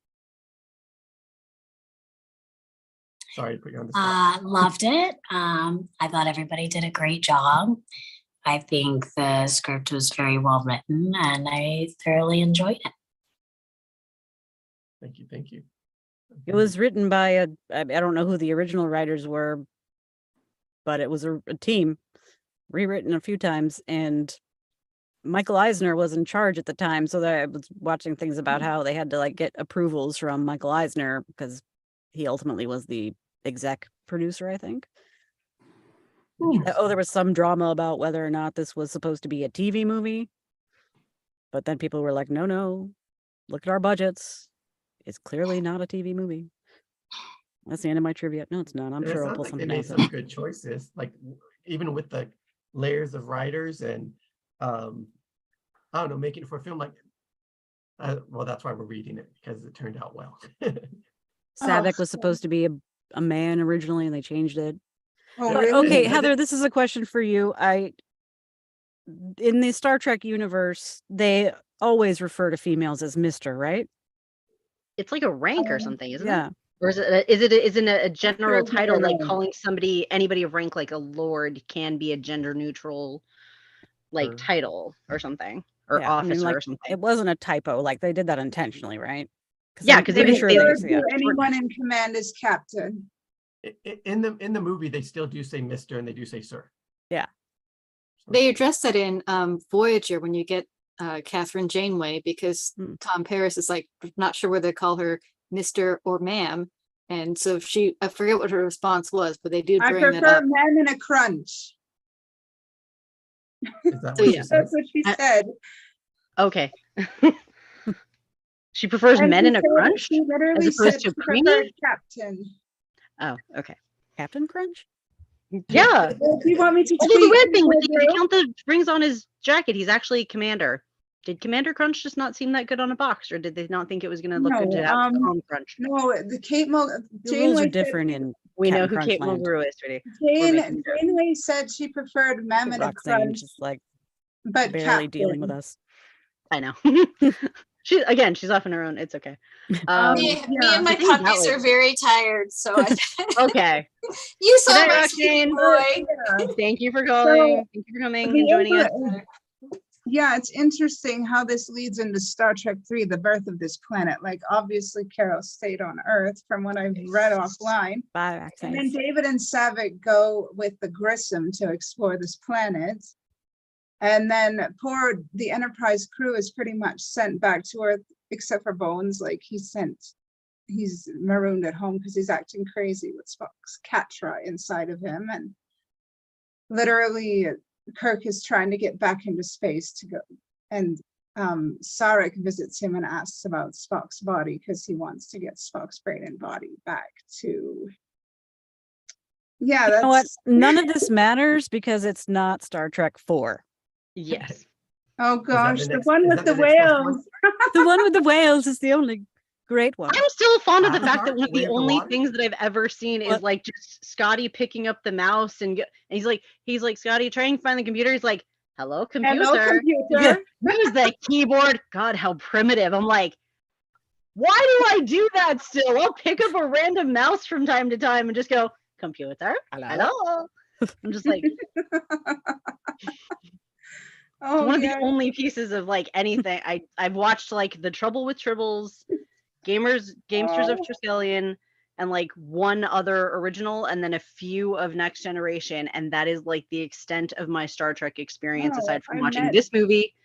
Sorry to put you on the spot. Loved it. I thought everybody did a great job. I think the script was very well written, and I thoroughly enjoyed it. Thank you. Thank you. It was written by I don't know who the original writers were, but it was a team rewritten a few times, and Michael Eisner was in charge at the time. So that I was watching things about how they had to like get approvals from Michael Eisner because he ultimately was the exec producer, I think. Oh, there was some drama about whether or not this was supposed to be a TV movie. But then people were like, no, look at our budgets. It's clearly not a TV movie. That's the end of my trivia. No, it's not. I'm sure I'll pull something they made else. some good choices, like even with the layers of writers and I don't know, making it for a film like well, that's why we're reading it, because it turned out well. Savick was supposed to be a man originally, and they changed it. Oh, But, really? okay, Heather, this is a question for you. In the Star Trek universe, they always refer to females as Mr., right? It's like a rank or something, isn't Yeah. it? Or is it a general title, like calling anybody of rank like a lord can be a gender neutral like title or something, or Yeah, I officer mean, like, or something? it wasn't a typo. Like they did that intentionally, right? Yeah, I'm because pretty they sure referred they- To anyone in command is captain. In the movie, they still do say Mr. and they do say Sir. Yeah. They address that in Voyager when you get Catherine Janeway, because Hmm. Tom Paris is like not sure whether to call her Mr. or ma'am. And so I forget what her response was, but they did I bring that prefer up. men in a crunch. Is that So what yeah. she That's says? what she I- said. Okay. She prefers And men she in a said- crunch She literally as opposed said to she preemie? preferred captain. Oh, okay. Captain Crunch? Yeah. Well, do you want me to Although the tweet weird thing, my if you group? count the rings on his jacket, he's actually commander. Did Commander Crunch just not seem that good on a box, or did they not think it was going to look good to No, have Calm Crunch? No, the Kate Mo The rules Janeway are said, different in We know Captain who Kate Crunchland. Mulgrew is, sweetie. We're making jokes. Janeway said she preferred men in a Roxanne crunch, just like but barely dealing with captain. us. I know. She's off on her own. It's okay. Me yeah. and my I think that puppies was- are very tired, so I Okay. you saw Good night, my sweet Roxanne. boy. Yeah. Thank you for calling. Thank you for coming and joining us. Yeah, it's interesting how this leads into Star Trek 3, the birth of this planet. Like, obviously, Carol stayed on Earth from what I've read offline. Bye, And then Roxanne. David and Savick go with the Grissom to explore this planet. And then the Enterprise crew is pretty much sent back to Earth, except for Bones. Like, he's marooned at home because he's acting crazy with Spock's Catra inside of him. And literally, Kirk is trying to get back into space to go. And Sarek visits him and asks about Spock's body because he wants to get Spock's brain and body back to. Yeah, You know what? that's. None of this matters because it's not Star Trek 4. Yes. Oh gosh, the the next- one is with that the the next best one? whales. The one with the whales is the only great one. I'm still fond of the fact Avatar, that one of Way the of the only Water? things that I've ever seen is What? like just Scotty picking up the mouse and he's like, Scotty, trying to find the computer. He's like, hello, computer. Hello, computer. Use the keyboard. God, how primitive. I'm like, why do I do that still? I'll pick up a random mouse from time to time and just go, computer, hello. I'm just like, Oh one of yeah. the only pieces of like anything. I've watched like The Trouble with Tribbles, Gamesters of Oh. Triskelion, and like one other original, and then a few of Next Generation, and that is like the extent of my Star Trek experience, Oh, aside from I watching met- this movie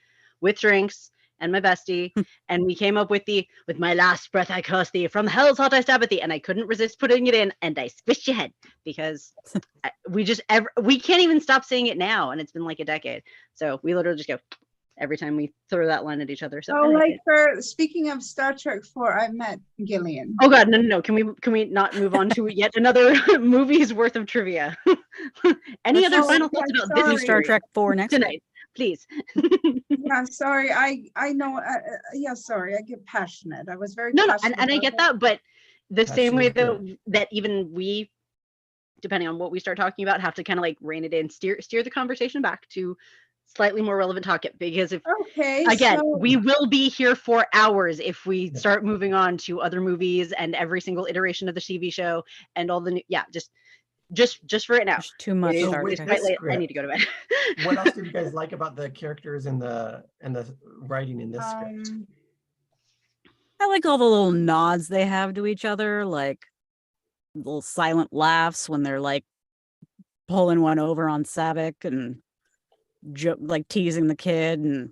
with drinks and my bestie, and we came up with with my last breath I curse thee, from hell's heart I stab at thee, and I couldn't resist putting it in, and I squished your head because we can't even stop saying it now, and it's been like a decade. So we literally just go every time we throw that line at each other. So Oh, I like like it. for speaking of Star Trek 4, I met Gillian. Oh God, no. Can we not move on to yet another movie's worth of trivia? Any Let's other just final yeah, thoughts about sorry. this Do Star series Trek 4 next tonight, week. please? Yeah, sorry. I know. Yeah, sorry. I get passionate. I was very No, passionate. and I about get it. that, but the same way Passion is that even we, depending on what we start talking about, have to kind of like rein it in, steer the conversation back to slightly more relevant topic, because if Okay. again, so, we will be here for hours if we Yeah. start moving on to other movies and every single iteration of the TV show and all the new, just for right now. There's too much It is Star with Trek. quite this late. I script, need to go to bed. What else did you guys like about the characters and the writing in this script? I like all the little nods they have to each other, like little silent laughs when they're like pulling one over on Savick and like teasing the kid, and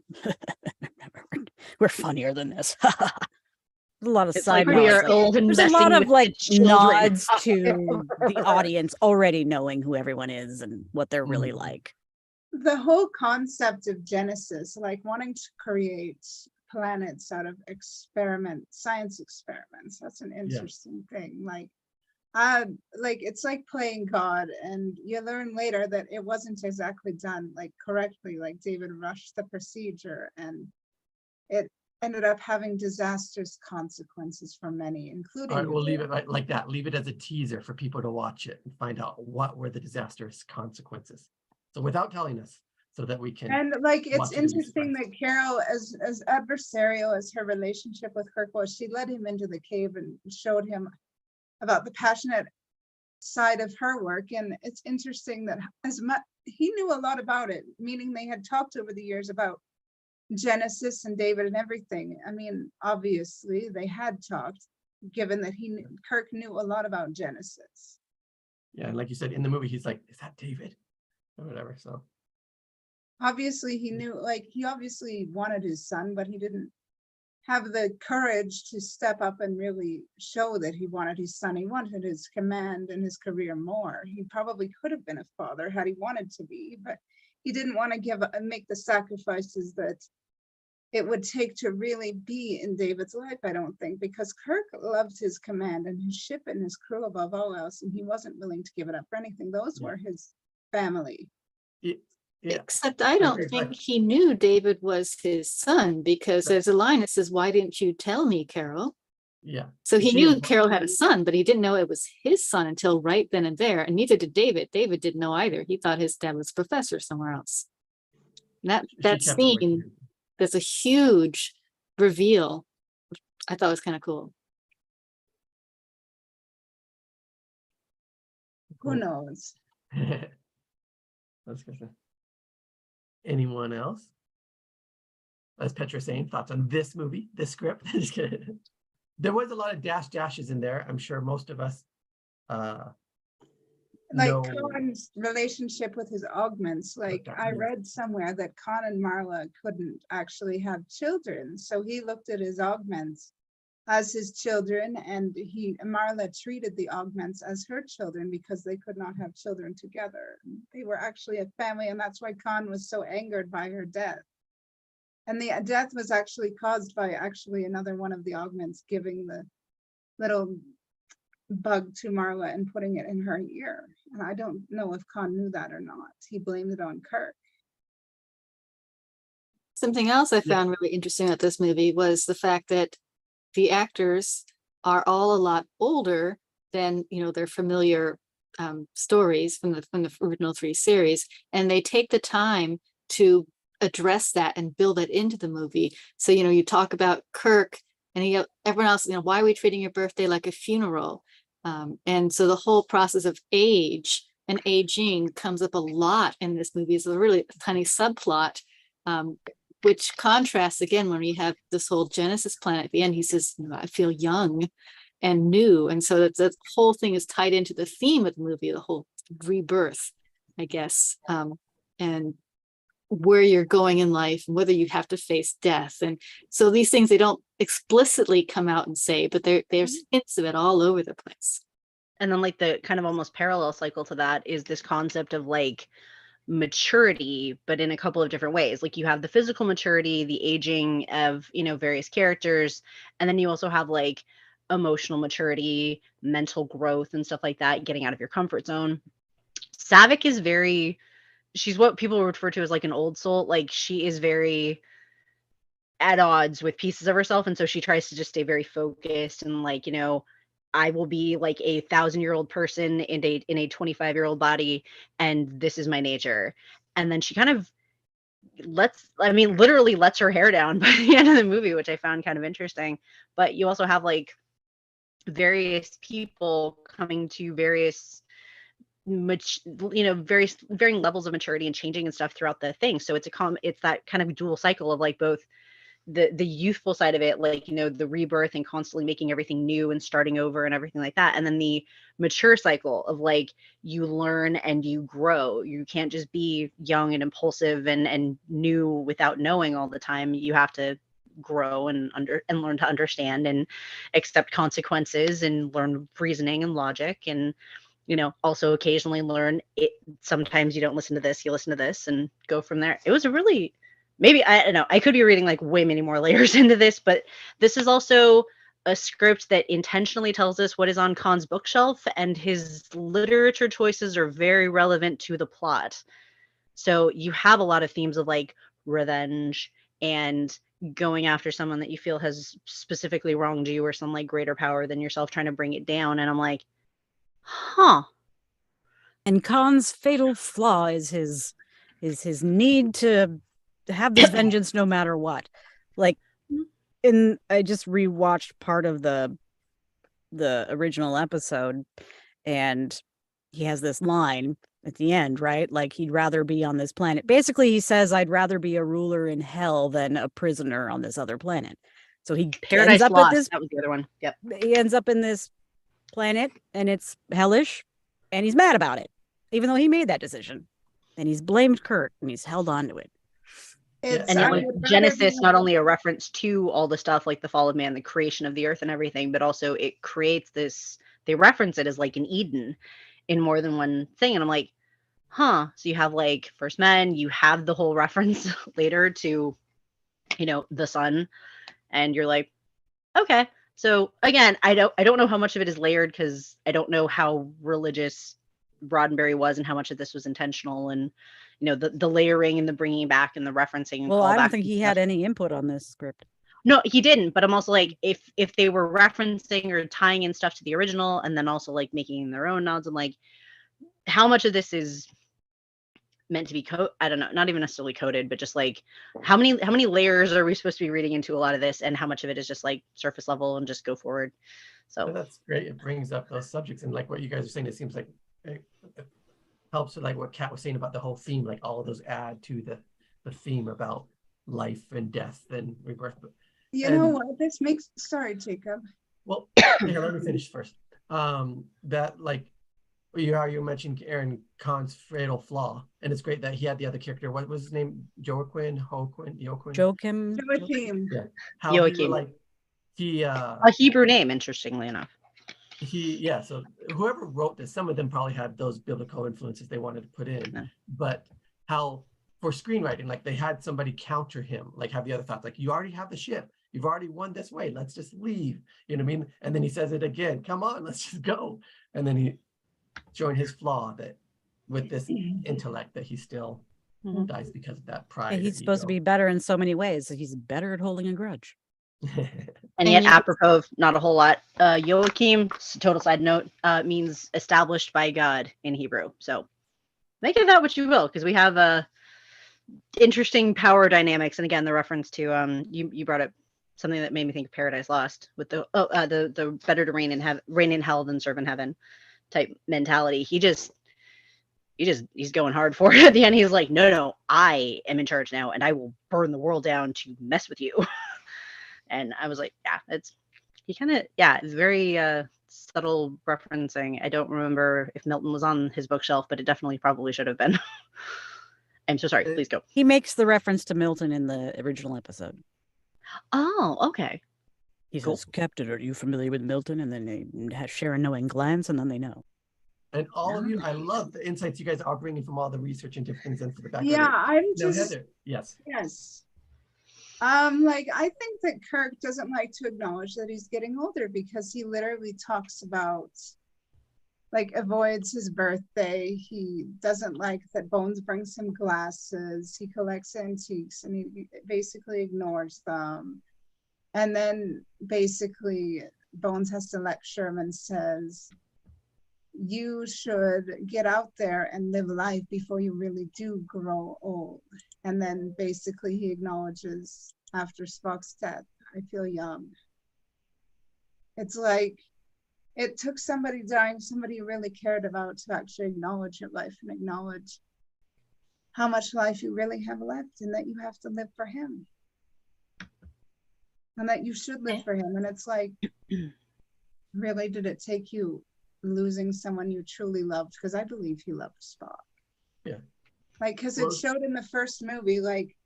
we're funnier than this. A lot of It's side like we nods. are old and There's a messing lot of with like the children. nods to the audience already knowing who everyone is and what they're really Mhm. like. the whole concept of Genesis, like wanting to create planets out of science experiments, that's an interesting thing. Like it's like playing God, and you learn later that it wasn't exactly done like correctly. Like David rushed the procedure, and it ended up having disastrous consequences for many, including. All right, we'll leave it like that. Leave it as a teaser for people to watch it and find out what were the disastrous consequences. So without telling us, so that we can. And like it's watch it and be interesting surprised. that Carol, as adversarial as her relationship with Kirk was, she led him into the cave and showed him about the passionate side of her work. And it's interesting that as much he knew a lot about it, meaning they had talked over the years about Genesis and David and everything. I mean, obviously they had talked, given that Kirk knew a lot about Genesis. Yeah, and like you said in the movie, he's like, "Is that David?" or whatever. So obviously he knew, like, he obviously wanted his son, but he didn't have the courage to step up and really show that he wanted his son. He wanted his command and his career more. He probably could have been a father had he wanted to be, but he didn't want to give and make the sacrifices that it would take to really be in David's life, I don't think, because Kirk loved his command and his ship and his crew above all else, and he wasn't willing to give it up for anything. Those were his family. Yeah. Except I don't agree, think but- he knew David was his son, because there's a line that says, "Why didn't you tell me, Carol?" Yeah. So he She knew was- Carol had a son, but he didn't know it was his son until right then and there. And neither did David. David didn't know either. He thought his dad was a professor somewhere else. That she that kept it away from scene, him. there's a huge reveal. I thought was kind of cool. Who knows? That's good. Anyone else? As Petra saying, thoughts on this movie, this script? Just kidding. There was a lot of dashes in there. I'm sure most of us Like know. Kahn's relationship with his augments, like I read somewhere that Kahn and Marla couldn't actually have children, so he looked at his augments as his children, and Marla treated the augments as her children because they could not have children together. They were actually a family, and that's why Kahn was so angered by her death. And the death was actually caused by another one of the augments giving the little bug to Marla and putting it in her ear. And I don't know if Kahn knew that or not. He blamed it on Kirk. Something else I found really interesting about this movie was the fact that the actors are all a lot older than, their familiar stories from the original 3 series, and they take the time to address that and build it into the movie. So you talk about Kirk and everyone else, why are we treating your birthday like a funeral? And so the whole process of age and aging comes up a lot in this movie. It's a really tiny subplot, which contrasts again when we have this whole Genesis planet at the end. He says, I feel young and new. And so that whole thing is tied into the theme of the movie, the whole rebirth, I guess, and where you're going in life and whether you have to face death. And so these things, they don't explicitly come out and say, but there's hints of it all over the place. And then like the kind of almost parallel cycle to that is this concept of like maturity, but in a couple of different ways. Like you have the physical maturity, the aging of, various characters. And then you also have like emotional maturity, mental growth and stuff like that, getting out of your comfort zone. Saavik is she's what people refer to as like an old soul. Like she is very at odds with pieces of herself. And so she tries to just stay very focused and like, I will be like a 1,000-year-old person in a 25-year-old body, and this is my nature. And then she kind of literally lets her hair down by the end of the movie, which I found kind of interesting. But you also have like various people coming to various various varying levels of maturity and changing and stuff throughout the thing. So it's that kind of dual cycle of like both the youthful side of it, like the rebirth and constantly making everything new and starting over and everything like that, and then the mature cycle of like you learn and you grow. You can't just be young and impulsive and new without knowing all the time. You have to grow and learn to understand and accept consequences and learn reasoning and logic, and also occasionally learn it. Sometimes you don't listen to this, you listen to this, and go from there. It was a really, maybe, I don't know, I could be reading like way many more layers into this, but this is also a script that intentionally tells us what is on Kahn's bookshelf, and his literature choices are very relevant to the plot. So you have a lot of themes of like revenge and going after someone that you feel has specifically wronged you, or some like greater power than yourself, trying to bring it down. And I'm like, huh. And Kahn's fatal flaw is his need to have this vengeance no matter what. Like, I just rewatched part of the original episode, and he has this line at the end, right? Like he'd rather be on this planet. Basically, he says, I'd rather be a ruler in hell than a prisoner on this other planet. So he Paradise ends up Lost, at this, that was the other one. Yep. he ends up in this planet and it's hellish, and he's mad about it, even though he made that decision. And he's blamed Kirk, and he's held on to it. It's And I it was would rather Genesis, be not only a reference to all the stuff like the fall of man, the creation of the earth and everything, but also it creates this, they reference it as like an Eden in more than one thing. And I'm like, huh. So you have like first men, you have the whole reference later to, the sun. And you're like, okay. So again, I don't know how much of it is layered because I don't know how religious Roddenberry was and how much of this was intentional, and the layering and the bringing back and the referencing and Well, I don't callbacks think and he stuff. had any input on this script. No, he didn't. But I'm also like, if they were referencing or tying in stuff to the original and then also like making their own nods, I'm like, how much of this is meant to be I don't know, not even necessarily coded, but just like how many layers are we supposed to be reading into a lot of this, and how much of it is just like surface level and just go forward. So that's great. It brings up those subjects, and like what you guys are saying, it seems like it helps with like what Kat was saying about the whole theme, like all of those add to the theme about life and death and rebirth. You know what? This makes, sorry, Jacob. Well, let me finish first. That like you mentioned Aaron Kahn's fatal flaw, and it's great that he had the other character. What was his name? Joaquin. Joachim. Yeah. How Joachim. He a Hebrew name, interestingly enough. So whoever wrote this, some of them probably had those biblical influences they wanted to put in, Yeah. but how for screenwriting, like they had somebody counter him, like have the other thoughts, like you already have the ship, you've already won this way, let's just leave, you know what I mean? And then he says it again, come on, let's just go. And then he showing his flaw that with this intellect that he still dies because of that pride. Yeah, he's supposed to be better in so many ways. He's better at holding a grudge. And yet, apropos of not a whole lot, Joachim, total side note, means established by God in Hebrew. So make of that what you will, because we have interesting power dynamics. And again, the reference to you brought up something that made me think of Paradise Lost with the better to reign in hell than serve in heaven type mentality. He's going hard for it at the end. He's like, no, I am in charge now, and I will burn the world down to mess with you. And I was like, yeah, it's very subtle referencing. I don't remember if Milton was on his bookshelf, but it definitely probably should have been. I'm so sorry. Please go. He makes the reference to Milton in the original episode. Oh, okay. He says, Captain, are you familiar with Milton? And then they share a knowing glance, and then they know. And all of you, I love the insights you guys are bringing from all the research and different things into the background. Yeah, I'm No, just... Heather, yes. Like, I think that Kirk doesn't like to acknowledge that he's getting older because he literally talks about, like, avoids his birthday. He doesn't like that Bones brings him glasses. He collects antiques and he basically ignores them. And then basically Bones has to lecture him and says, you should get out there and live life before you really do grow old. And then basically he acknowledges after Spock's death, I feel young. It's like, it took somebody dying, somebody you really cared about, to actually acknowledge your life and acknowledge how much life you really have left, and that you have to live for him. And that you should live for him. And it's like, really, did it take you losing someone you truly loved? Because I believe he loved Spock. Yeah. Like, because it showed in the first movie, like,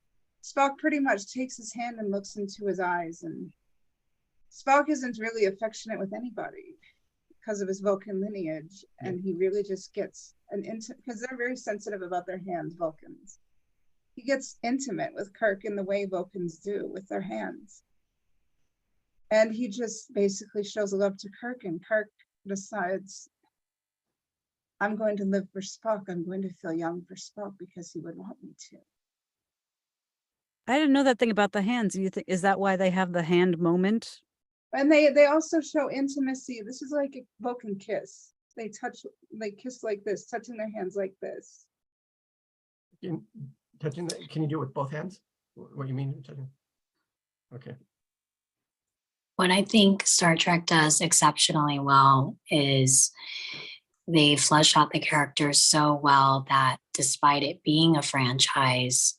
Spock pretty much takes his hand and looks into his eyes, and Spock isn't really affectionate with anybody because of his Vulcan lineage, and he really just gets because they're very sensitive about their hands, Vulcans. He gets intimate with Kirk in the way Vulcans do with their hands. And he just basically shows love to Kirk, and Kirk decides, I'm going to live for Spock. I'm going to feel young for Spock because he would want me to. I didn't know that thing about the hands. You think, is that why they have the hand moment? And they also show intimacy. This is like a Vulcan kiss. They kiss like this, touching their hands like this. Can you do it with both hands? What you mean? Okay. What I think Star Trek does exceptionally well is they flesh out the characters so well that despite it being a franchise,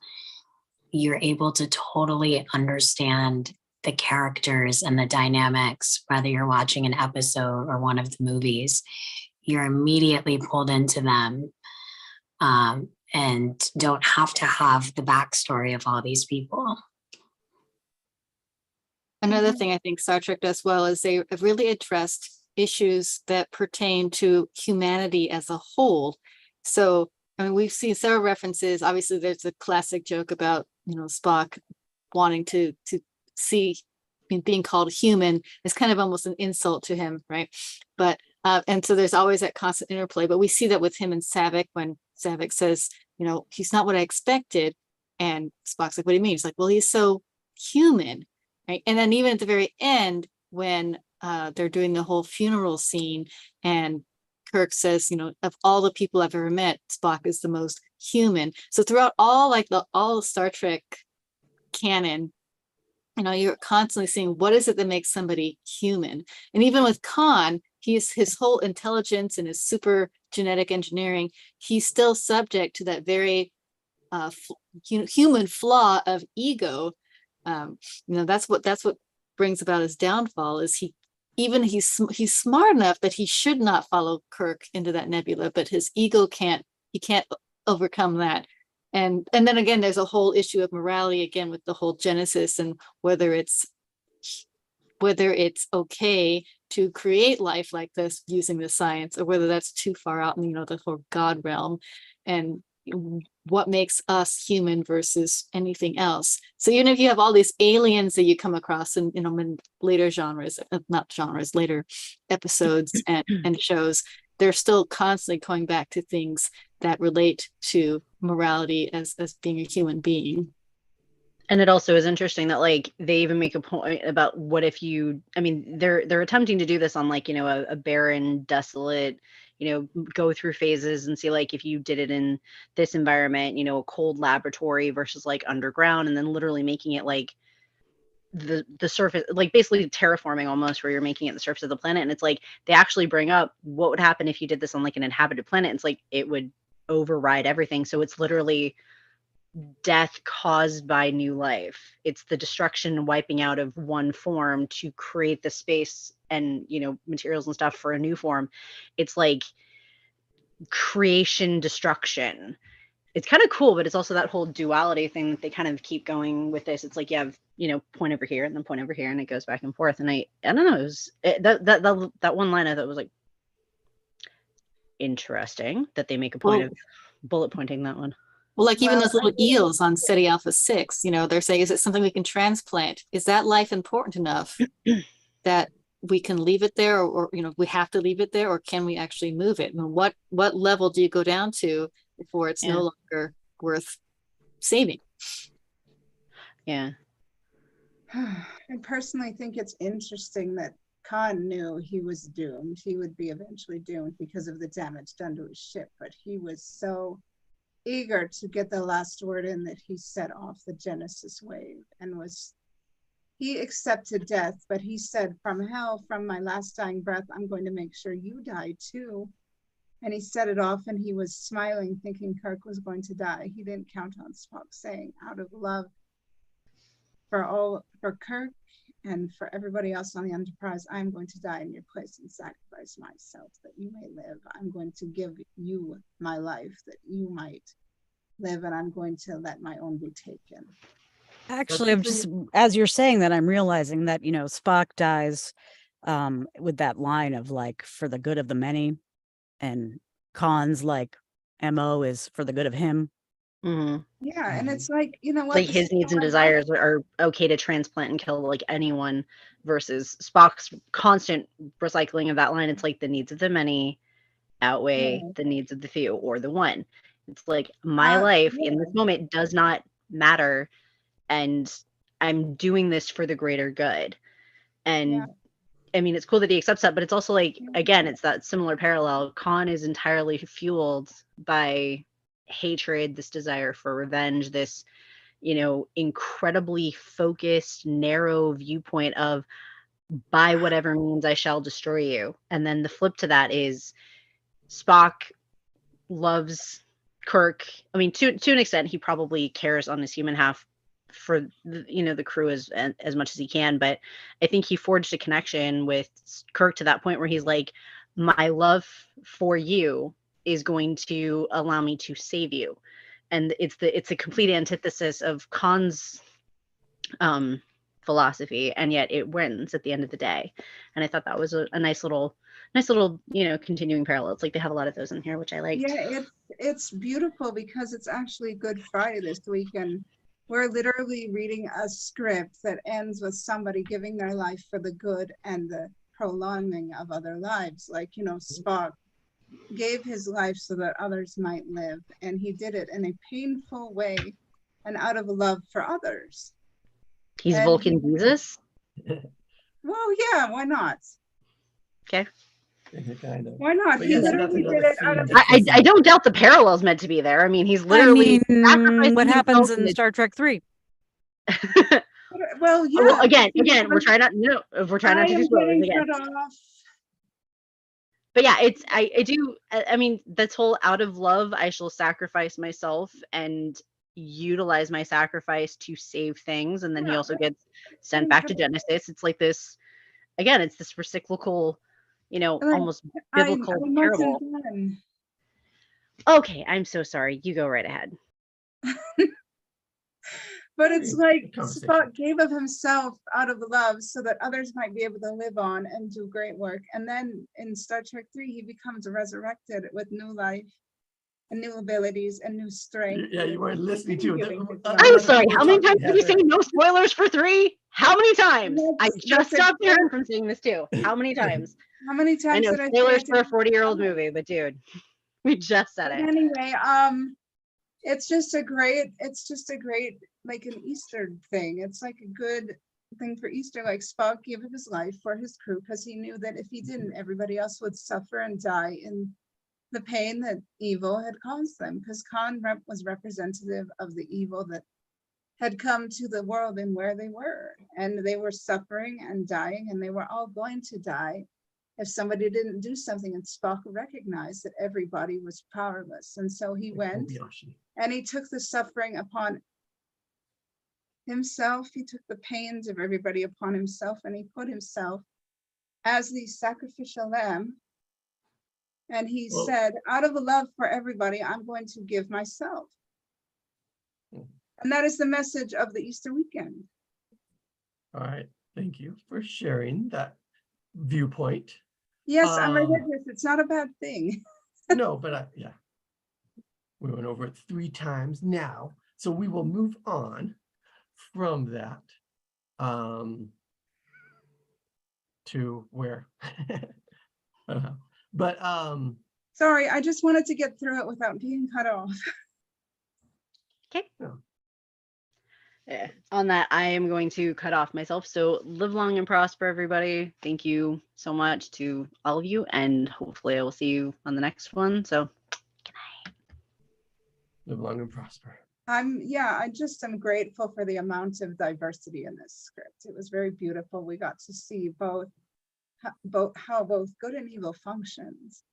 you're able to totally understand the characters and the dynamics, whether you're watching an episode or one of the movies. You're immediately pulled into them. and don't have to have the backstory of all these people. Another thing I think Star Trek does well is they have really addressed issues that pertain to humanity as a whole. So, I mean, we've seen several references. Obviously, there's a classic joke about, Spock wanting to see being called human is kind of almost an insult to him, right? But and so there's always that constant interplay. But we see that with him and Saavik when Saavik says, he's not what I expected, and Spock's like, what do you mean? He's like, well, he's so human, right? And then even at the very end when they're doing the whole funeral scene, and Kirk says, of all the people I've ever met, Spock is the most human. So throughout all the Star Trek canon, you're constantly seeing what is it that makes somebody human. And even with Kahn, his whole intelligence and his super genetic engineering, he's still subject to that very human flaw of ego. That's what brings about his downfall. Is he's smart enough that he should not follow Kirk into that nebula, but his ego can't overcome that. And then again, there's a whole issue of morality again with the whole Genesis and whether it's okay to create life like this using the science, or whether that's too far out in the whole God realm, and what makes us human versus anything else. So even if you have all these aliens that you come across in later later episodes and shows, they're still constantly going back to things that relate to morality as being a human being. And it also is interesting that they even make a point about what if they're attempting to do this on a barren, desolate, go through phases and see if you did it in this environment, a cold laboratory versus underground, and then literally making it the surface, basically terraforming almost, where you're making it the surface of the planet. And it's they actually bring up what would happen if you did this on an inhabited planet. It's it would override everything. So it's literally death caused by new life. It's the destruction and wiping out of one form to create the space and materials and stuff for a new form. It's creation destruction. It's kind of cool, but it's also that whole duality thing that they kind of keep going with this. It's you have point over here and then point over here, and it goes back and forth. And I don't know, it was that one line I thought was interesting that they make a point of bullet pointing that one. Well, even those little eels on SETI Alpha 6, they're saying, is it something we can transplant? Is that life important enough that we can leave it there, or we have to leave it there, or can we actually move it? And what level do you go down to before it's no longer worth saving? Yeah. I personally think it's interesting that Kahn knew he was doomed. He would be eventually doomed because of the damage done to his ship, but he was so eager to get the last word in that he set off the Genesis wave and he accepted death, but he said, from hell, from my last dying breath, I'm going to make sure you die too. And he set it off, and he was smiling, thinking Kirk was going to die. He didn't count on Spock, saying, out of love for Kirk and for everybody else on the Enterprise, I'm going to die in your place and sacrifice myself that you may live. I'm going to give you my life that you might live, and I'm going to let my own be taken. Actually, I'm just, as you're saying that, I'm realizing that, Spock dies with that line of for the good of the many, and Khan's MO is for the good of him. Mm-hmm. Yeah, and it's what his needs and desires are okay to transplant and kill anyone, versus Spock's constant recycling of that line. It's the needs of the many outweigh the needs of the few, or the one. It's my life in this moment does not matter, and I'm doing this for the greater good. And it's cool that he accepts that, but it's also again, it's that similar parallel. Khan is entirely fueled by hatred, this desire for revenge, this incredibly focused, narrow viewpoint of, by whatever means I shall destroy you. And then the flip to that is Spock loves Kirk. To an extent, he probably cares on his human half for the crew as much as he can, but I think he forged a connection with Kirk to that point where he's my love for you is going to allow me to save you. And it's a complete antithesis of Kahn's philosophy, and yet it wins at the end of the day. And I thought that was a nice little continuing parallel. It's like they have a lot of those in here, which I liked. Yeah, it's beautiful because it's actually Good Friday this week, and we're literally reading a script that ends with somebody giving their life for the good and the prolonging of other lives. Like, Spock gave his life so that others might live, and he did it in a painful way and out of love for others. He's And Vulcan Jesus. Well, yeah, why not? Okay. Kind of. Why not? But He yeah, so literally that's did another it out theme of that I don't doubt the parallels meant to be there. I mean, he's literally sacrificing what happens himself in Star Trek 3? Well, yeah. Well, again, we're trying not to do spoilers again. Cut off. But yeah, I do. I mean, this whole out of love, I shall sacrifice myself and utilize my sacrifice to save things, and then he also gets sent back to Genesis. It's like this. Again, it's this reciprocal, almost biblical parable. Okay, I'm so sorry. You go right ahead. But it's like Spock gave of himself out of love so that others might be able to live on and do great work. And then in Star Trek 3, he becomes resurrected with new life and new abilities and new strength. Yeah, you weren't listening to. I'm sorry. How many times did we say no spoilers for 3? How many times? I just stopped Aaron from saying this too. How many times? How many times I know did I spoilers for a 40-year-old movie, but dude, we just said it. Anyway, it's just a great like an Easter thing. It's like a good thing for Easter. Like Spock gave up his life for his crew because he knew that if he didn't, everybody else would suffer and die in the pain that evil had caused them. Because Kahn was representative of the evil that had come to the world and where they were, and they were suffering and dying, and they were all going to die if somebody didn't do something. And Spock recognized that everybody was powerless, and so he went and he took the suffering upon himself. He took the pains of everybody upon himself, and he put himself as the sacrificial lamb, and he said, out of love for everybody, I'm going to give myself. And that is the message of the Easter weekend. All right, thank you for sharing that viewpoint. Yes, I'm religious. It's not a bad thing. No, but yeah, we went over it 3 times now, so we will move on from that to where I don't know. But sorry, I just wanted to get through it without being cut off. Okay. Yeah. On that, I am going to cut off myself. So live long and prosper, everybody. Thank you so much to all of you, and hopefully I will see you on the next one. So good night. Live long and prosper. I just am grateful for the amount of diversity in this script. It was very beautiful. We got to see how both good and evil functions.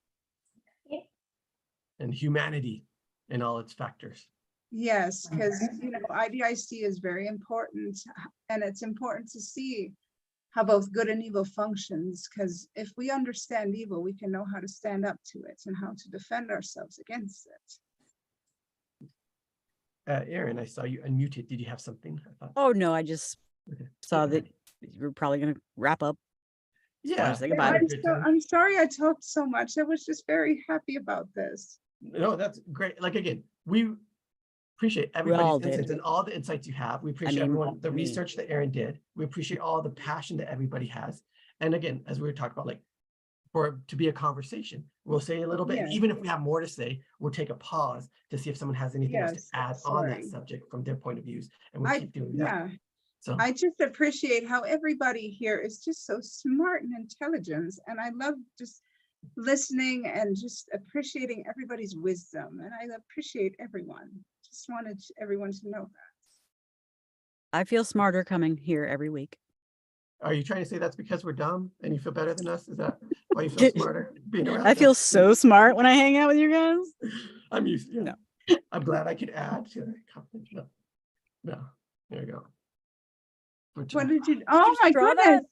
And humanity in all its factors. Yes, because IDIC is very important, and it's important to see how both good and evil functions, because if we understand evil, we can know how to stand up to it and how to defend ourselves against it. Aaron, I saw you unmuted. Did you have something? Oh no, I just saw that you were probably going to wrap up. Yeah, say goodbye. I'm sorry I talked so much. I was just very happy about this. No, that's great. Like, again, we appreciate everybody's insights and all the insights you have. We appreciate everyone, the research that Aaron did. We appreciate all the passion that everybody has. And again, as we were talking about, like, for it to be a conversation, we'll say a little bit. Yeah. Even if we have more to say, we'll take a pause to see if someone has anything else to add on that sorry. subject from their point of views. And we'll keep doing that. Yeah. So I just appreciate how everybody here is just so smart and intelligent. And I love just listening and just appreciating everybody's wisdom. And I appreciate everyone. Just wanted everyone to know that. I feel smarter coming here every week. are you trying to say that's because we're dumb and you feel better than us? Is that why you feel smarter being around I feel us? so smart when I hang out with you guys. I'm used to it. No. I'm glad I could add to that comment. No, there you go. What did you? Oh my goodness!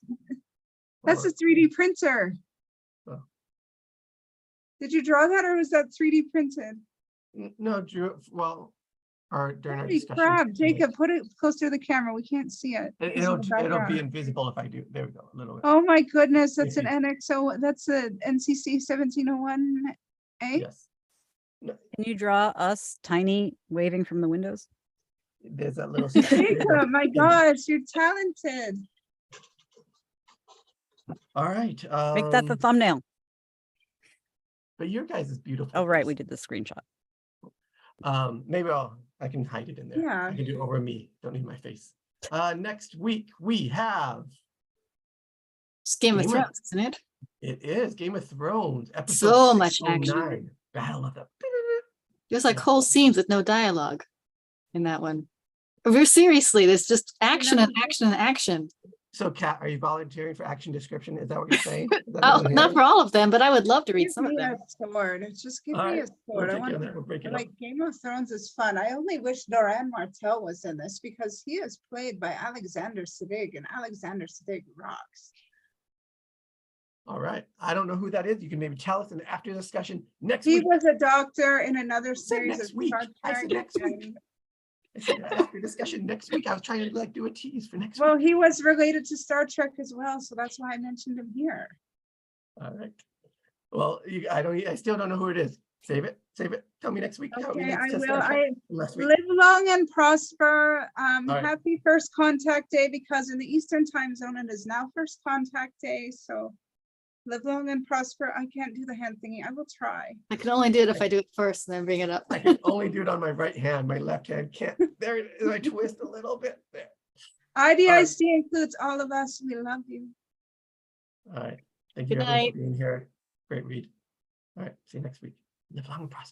That's a 3D printer. Oh. Did you draw that or was that 3D printed? No, Drew. Well, during our Holy discussion. crap, Jacob, put it closer to the camera. We can't see it. because of the It'll be background. invisible if I do. There we go. A little bit. Oh my goodness, that's an Thank NXO. That's a NCC 1701A. Yes. No, Can you draw us tiny waving from the windows? there's that little. Jacob, my gosh, you're talented. All right. Make that the thumbnail. But your guys is beautiful. Oh, right. We did the screenshot. Maybe I can hide it in there. Yeah. I can do it over me. Don't need my face. Next week we have. It's Game of Game of- Thrones, isn't it? It is Game of Thrones episode So much 609, Battle of the. There's like whole scenes with no dialogue in that one. Very seriously, there's just action and action and action. So, Kat, are you volunteering for action description? Is that what you're saying? Is that Oh, what I'm not for hearing? all of them, but I would love to read Give some of me them. a sword. Just give All me right, a we'll sword. I take want you on that. We'll break it up. like Game of Thrones is fun. I only wish Doran Martell was in this because he is played by Alexander Siddig, and Alexander Siddig rocks. All right. I don't know who that is. You can maybe tell us in the after discussion next He week. was a doctor in another said series next of week. Star I said Trek, next week. and- I said after discussion next week. I was trying to like do a tease for next Well, week. he was related to Star Trek as well, so that's why I mentioned him here. All right. Well, I still don't know who it is. Save it. Save it. Tell me next week. how it Okay, relates I to will. Star Trek I last week. live long and prosper. right. Happy first contact day because in the Eastern time zone it is now first contact day. So live long and prosper. I can't do the hand thingy. I will try. I can only do it if I do it first and then bring it up. I can only do it on my right hand. My left hand can't. There it is. I twist a little bit there. IDIC includes all of us. We love you. All right. Thank you Good everyone night. for being here. Great read. All right. See you next week. Live long and prosper.